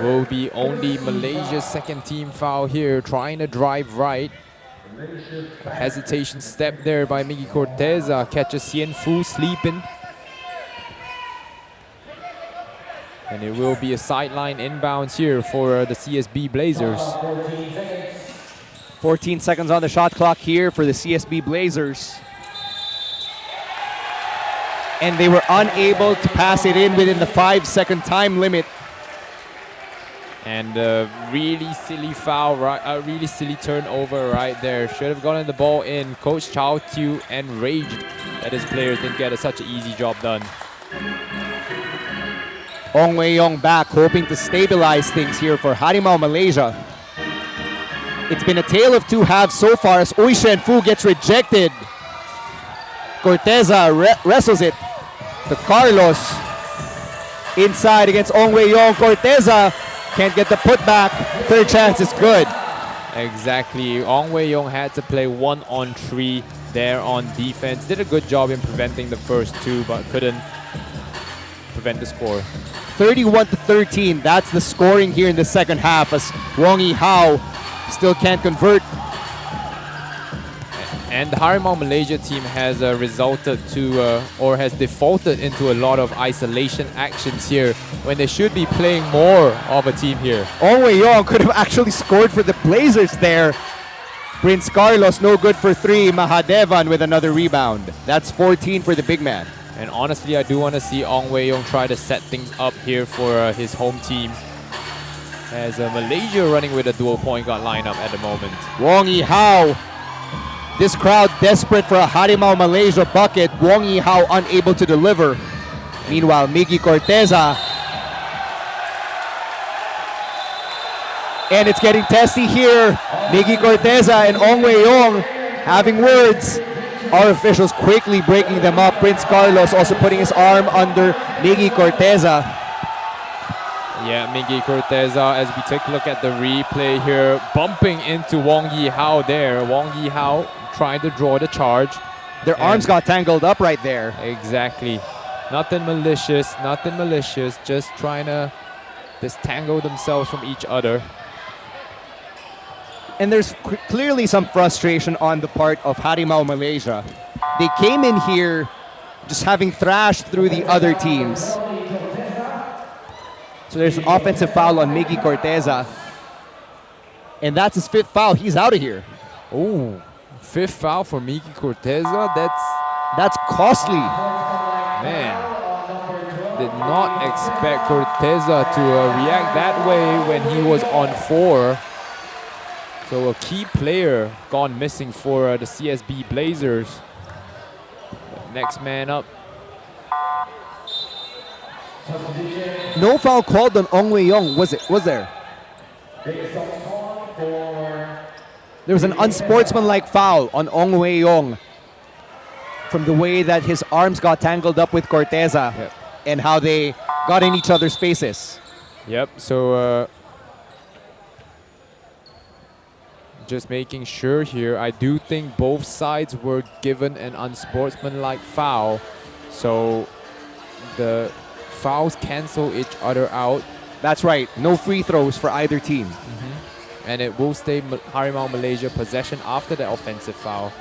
Will be only Malaysia's second team foul here, trying to drive right. A hesitation step there by Miggy Corteza, catches Sien Fu sleeping. And it will be a sideline inbounds here for the CSB Blazers. 14 seconds on the shot clock here for the CSB Blazers. And they were unable to pass it in within the 5-second time limit. And a really silly foul, a really silly turnover right there. Should have gotten the ball in. Coach Chow Tiu enraged that his players didn't get such an easy job done. Ong Wei Yong back, hoping to stabilize things here for Harimau Malaysia. It's been a tale of two halves so far as Oi Shen Fu gets rejected. Corteza wrestles it to Carlos. Inside against Ong Wei Yong. Corteza can't get the putback. Third chance is good. Exactly. Ong Wei Yong had to play 1-on-3 there on defense. Did a good job in preventing the first two, but couldn't prevent the score. 31-13. That's the scoring here in the second half as Wong Yi-hao still can't convert. And the Harimau Malaysia team has has defaulted into a lot of isolation actions here when they should be playing more of a team here. Ong Wei Yong could have actually scored for the Blazers there. Prince Carlos no good for three. Mahadevan with another rebound. That's 14 for the big man. And honestly, I do want to see Ong Wei Yong try to set things up here for his home team. As Malaysia running with a dual point guard lineup at the moment. Wong Yi-hao. This crowd desperate for a Harimau Malaysia bucket. Wong Yi-hao unable to deliver. Meanwhile, Miggy Corteza. And it's getting testy here. Miggy Corteza and Ong Wei Yong having words. Our officials quickly breaking them up. Prince Carlos also putting his arm under Miggy Corteza. Yeah, Miggy Corteza, as we take a look at the replay here, bumping into Wong Yi-hao there. Wong Yi-hao trying to draw the charge. Their arms got tangled up right there. Exactly. Nothing malicious, just trying to disentangle themselves from each other. And there's clearly some frustration on the part of Harimau Malaysia. They came in here just having thrashed through the other teams. So there's an offensive foul on Miggy Corteza. And that's his fifth foul. He's out of here. Oh, fifth foul for Miggy Corteza. That's costly. Man, did not expect Corteza to react that way when he was on 4. So a key player gone missing for the CSB Blazers. Next man up. No foul called on Ong Wei Yong, was there? There was an unsportsmanlike foul on Ong Wei-yong from the way that his arms got tangled up with Corteza and how they got in each other's faces. Yep, so just making sure here, I do think both sides were given an unsportsmanlike foul. So the fouls cancel each other out. That's right, no free throws for either team. And it will stay Harimau Malaysia possession after the offensive foul.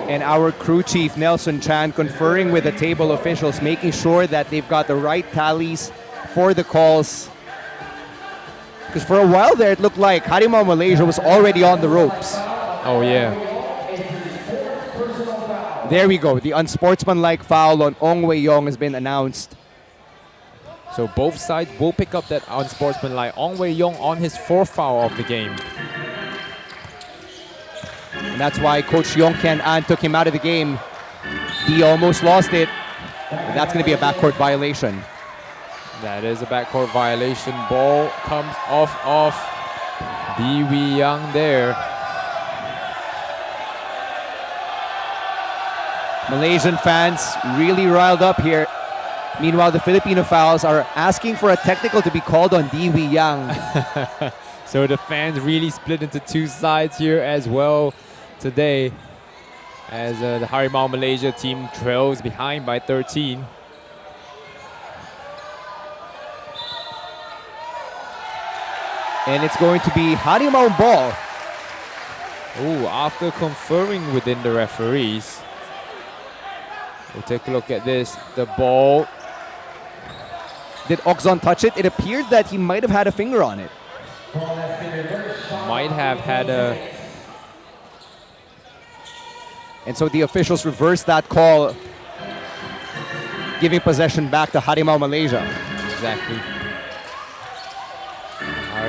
And our crew chief, Nelson Chan, conferring with the table officials, making sure that they've got the right tallies for the calls. Because for a while there, it looked like Harimau Malaysia was already on the ropes. Oh, yeah. There we go. The unsportsmanlike foul on Ong Wei-yong has been announced. So both sides will pick up that unsportsmanlike. Ong Wei-yong on his 4th foul of the game. And that's why Coach Yong Kian An took him out of the game. He almost lost it. And that's going to be a backcourt violation. That is a backcourt violation. Ball comes off Di Wei Yang there. Malaysian fans really riled up here. Meanwhile, the Filipino fouls are asking for a technical to be called on Di Wei Yang. So the fans really split into two sides here as well today, as the Harimau Malaysia team trails behind by 13. And it's going to be Harimau ball. Ooh, after conferring within the referees, we'll take a look at this. The ball. Did Okzon touch it? It appeared that he might have had a finger on it. Might have had a... And so the officials reversed that call, giving possession back to Harimau Malaysia. Exactly.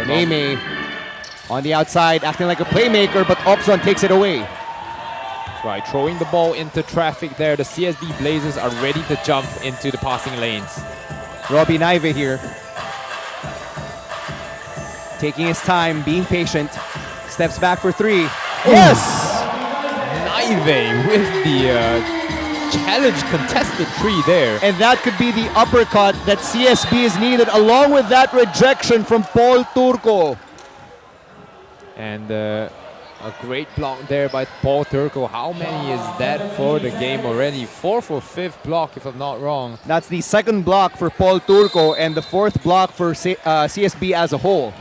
Mei on the outside, acting like a playmaker, but Okzon takes it away. That's right, throwing the ball into traffic there. The CSB Blazers are ready to jump into the passing lanes. Robbie Naive here, taking his time, being patient, steps back for three. Yes! Naive with the challenge contested three there. And that could be the uppercut that CSB is needed, along with that rejection from Paul Turco. And a great block there by Paul Turco. How many is that for the game already? 4th or 5th block, if I'm not wrong. That's the 2nd block for Paul Turco and the 4th block for CSB as a whole.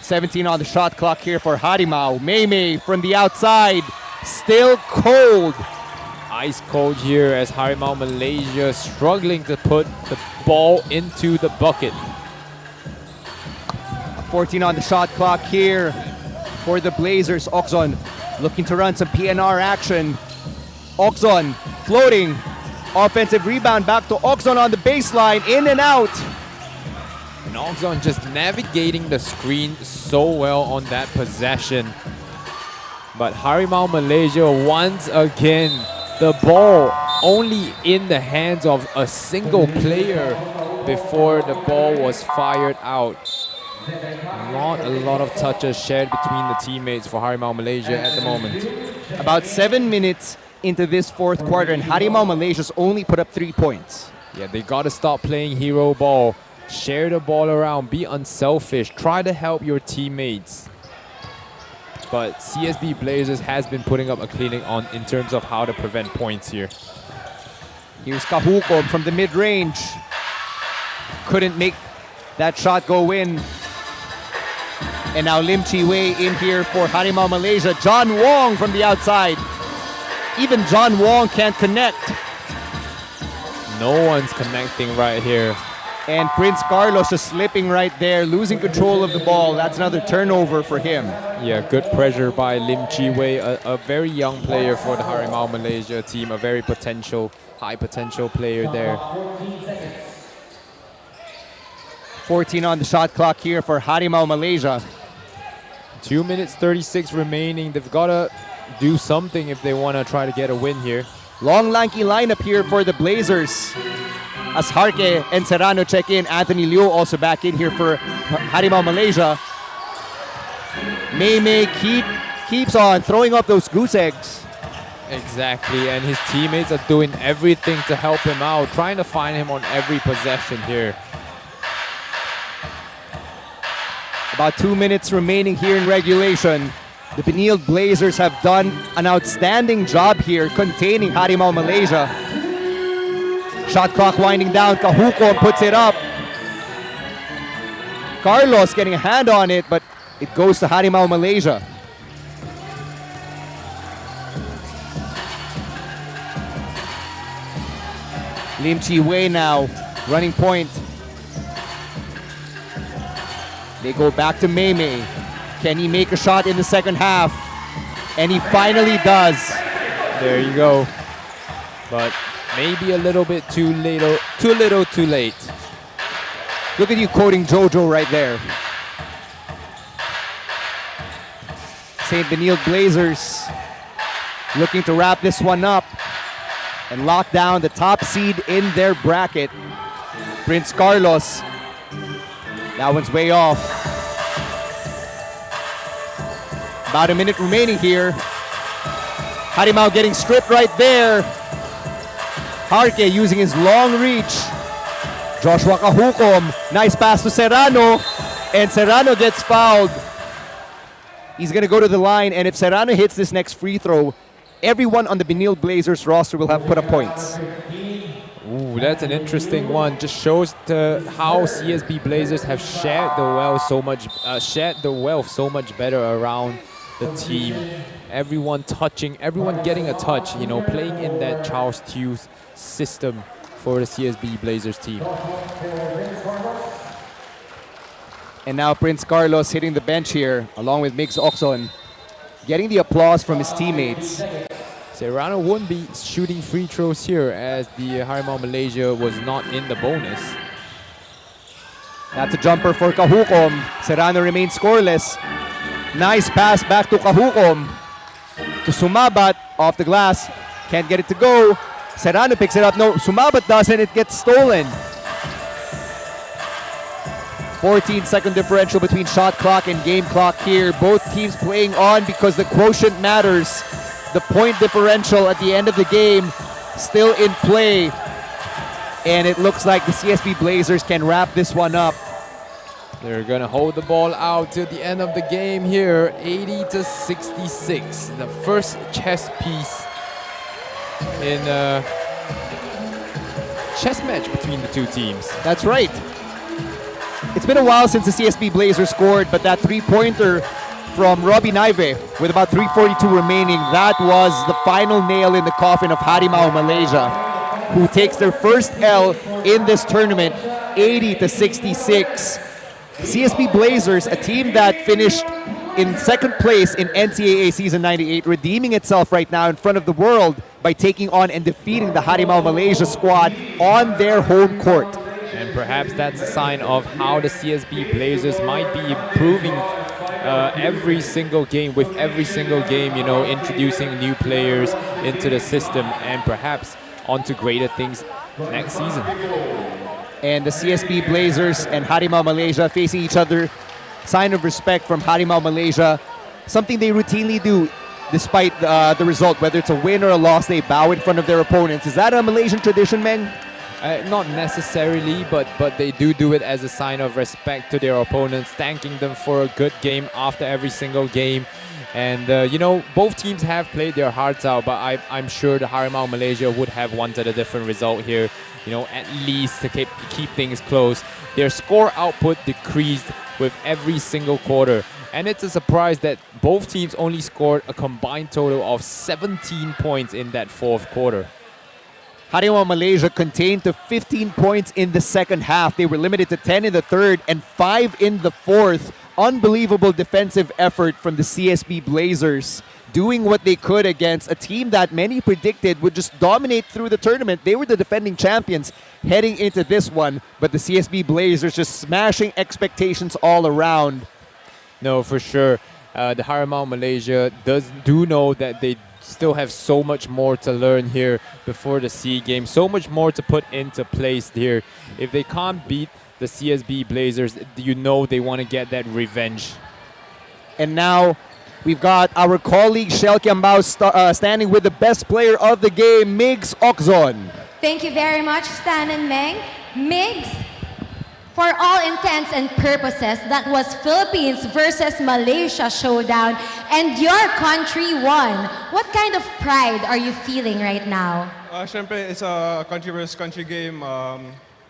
17 on the shot clock here for Harimau. Mei from the outside, still cold. Ice cold here as Harimau Malaysia struggling to put the ball into the bucket. 14 on the shot clock here for the Blazers. Okzon looking to run some PNR action. Okzon floating. Offensive rebound back to Okzon on the baseline. In and out. And Okzon just navigating the screen so well on that possession. But Harimau Malaysia once again, the ball only in the hands of a single player before the ball was fired out. Not a lot of touches shared between the teammates for Harimau Malaysia at the moment. About 7 minutes into this 4th quarter, and Harimau Malaysia's only put up 3 points. Yeah, they got to stop playing hero ball. Share the ball around, be unselfish, try to help your teammates. But CSB Blazers has been putting up a clinic on in terms of how to prevent points here. Here's Kahukom from the mid-range. Couldn't make that shot go in. And now Lim Chi Wei in here for Harimau Malaysia. John Wong from the outside. Even John Wong can't connect. No one's connecting right here. And Prince Carlos just slipping right there, losing control of the ball. That's another turnover for him. Yeah, good pressure by Lim Chi Wei, a very young player for the Harimau Malaysia team, a very high potential player there. 14 on the shot clock here for Harimau Malaysia. 2 minutes 36 remaining. They've got to do something if they want to try to get a win here. Long lanky lineup here for the Blazers. As Harke and Serrano check in, Anthony Liu also back in here for Harimau Malaysia. Mei keeps on throwing up those goose eggs. Exactly, and his teammates are doing everything to help him out, trying to find him on every possession here. About 2 minutes remaining here in regulation. The Benilde Blazers have done an outstanding job here containing Harimau Malaysia. Shot clock winding down, Kahuko puts it up. Carlos getting a hand on it, but it goes to Harimau Malaysia. Lim Chi Wei now running point. They go back to Mei. Can he make a shot in the second half? And he finally does. There you go. But maybe a little bit too little, too late. Look at you quoting JoJo right there. St. Benilde Blazers looking to wrap this one up and lock down the top seed in their bracket. Prince Carlos. That one's way off. About a minute remaining here. Harimau getting stripped right there. Harke using his long reach. Joshua Kahukom. Nice pass to Serrano. And Serrano gets fouled. He's going to go to the line, and if Serrano hits this next free throw, everyone on the Benilde Blazers roster will have put up points. Ooh, that's an interesting one. Just shows how CSB Blazers have shared the wealth so much better around the team. Everyone touching, everyone getting a touch. You know, playing in that Charles Hughes system for the CSB Blazers team. And now Prince Carlos hitting the bench here, along with Migs Oxon, getting the applause from his teammates. Serrano won't be shooting free throws here as the Harimau Malaysia was not in the bonus. That's a jumper for Kahukom. Serrano remains scoreless. Nice pass back to Kahukom. To Sumabat, off the glass. Can't get it to go. Serrano picks it up. No, Sumabat does, and it gets stolen. 14-second differential between shot clock and game clock here. Both teams playing on because the quotient matters. The point differential at the end of the game still in play. And it looks like the CSB Blazers can wrap this one up. They're going to hold the ball out till the end of the game here. 80-66. The first chess piece in a chess match between the two teams. That's right. It's been a while since the CSB Blazers scored, but that three-pointer from Robbie Naive with about 3:42 remaining, that was the final nail in the coffin of Harimau Malaysia, who takes their first L in this tournament, 80-66. CSB Blazers, a team that finished in second place in NCAA Season 98, redeeming itself right now in front of the world by taking on and defeating the Harimau Malaysia squad on their home court. And perhaps that's a sign of how the CSB Blazers might be improving every single game, with every single game, you know, introducing new players into the system and perhaps onto greater things next season. And the CSB Blazers and Harimau Malaysia facing each other. Sign of respect from Harimau Malaysia. Something they routinely do despite the result. Whether it's a win or a loss, they bow in front of their opponents. Is that a Malaysian tradition, Meng? Not necessarily, but they do it as a sign of respect to their opponents, thanking them for a good game after every single game. And, you know, both teams have played their hearts out, but I'm sure the Harimau Malaysia would have wanted a different result here, you know, at least to keep things close. Their score output decreased with every single quarter. And it's a surprise that both teams only scored a combined total of 17 points in that fourth quarter. Harimau Malaysia contained to 15 points in the second half. They were limited to 10 in the third and 5 in the fourth. Unbelievable defensive effort from the CSB Blazers, doing what they could against a team that many predicted would just dominate through the tournament. They were the defending champions heading into this one, but the CSB Blazers just smashing expectations all around. No, for sure. The Harimau Malaysia do know that they still have so much more to learn here before the SEA Games, so much more to put into place here. If they can't beat the CSB Blazers, you know they want to get that revenge. And now we've got our colleague Shell Kiambao standing with the best player of the game, Migs Oxon. Thank you very much, Stan and Meng. Migs, for all intents and purposes, that was Philippines versus Malaysia showdown, and your country won. What kind of pride are you feeling right now? Syempre, it's a country versus country game.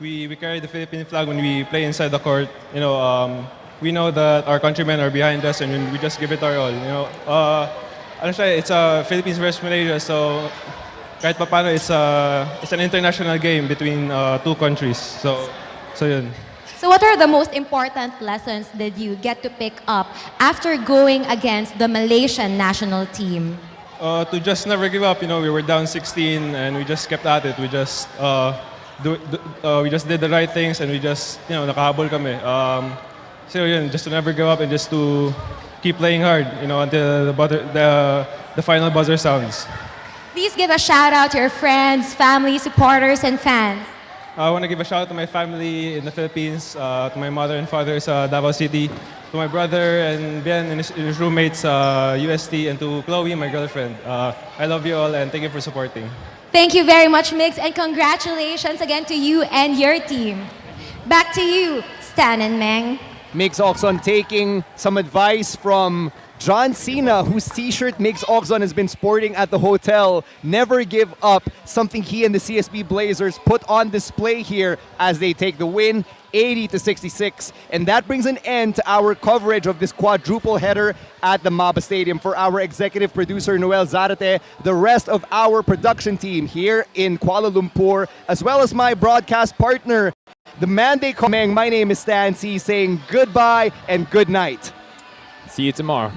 We carry the Philippine flag when we play inside the court. You know, we know that our countrymen are behind us, and we just give it our all. You know, it's a Philippines versus Malaysia, so kahit paano, it's an international game between two countries. So yun. So what are the most important lessons that you get to pick up after going against the Malaysian national team? To just never give up. You know, we were down 16 and we just kept at it. We just we just did the right things and we just, you know, nakahabol kami. So yun, just to never give up and just to keep playing hard, you know, until the final buzzer sounds. Please give a shout out to your friends, family, supporters, and fans. I want to give a shout out to my family in the Philippines, to my mother and father sa Davao City, to my brother and Ben and his roommates UST, and to Chloe, my girlfriend. I love you all and thank you for supporting. Thank you very much, Migs, and congratulations again to you and your team. Back to you, Stan and Meng. Migs Oxon taking some advice from John Cena, whose t-shirt Migs Oxon has been sporting at the hotel. Never give up, something he and the CSB Blazers put on display here as they take the win, 80-66. And that brings an end to our coverage of this quadruple header at the MABA Stadium. For our executive producer, Noel Zarate, the rest of our production team here in Kuala Lumpur, as well as my broadcast partner, the man they call Meng. My name is Stan C, saying goodbye and good night. See you tomorrow.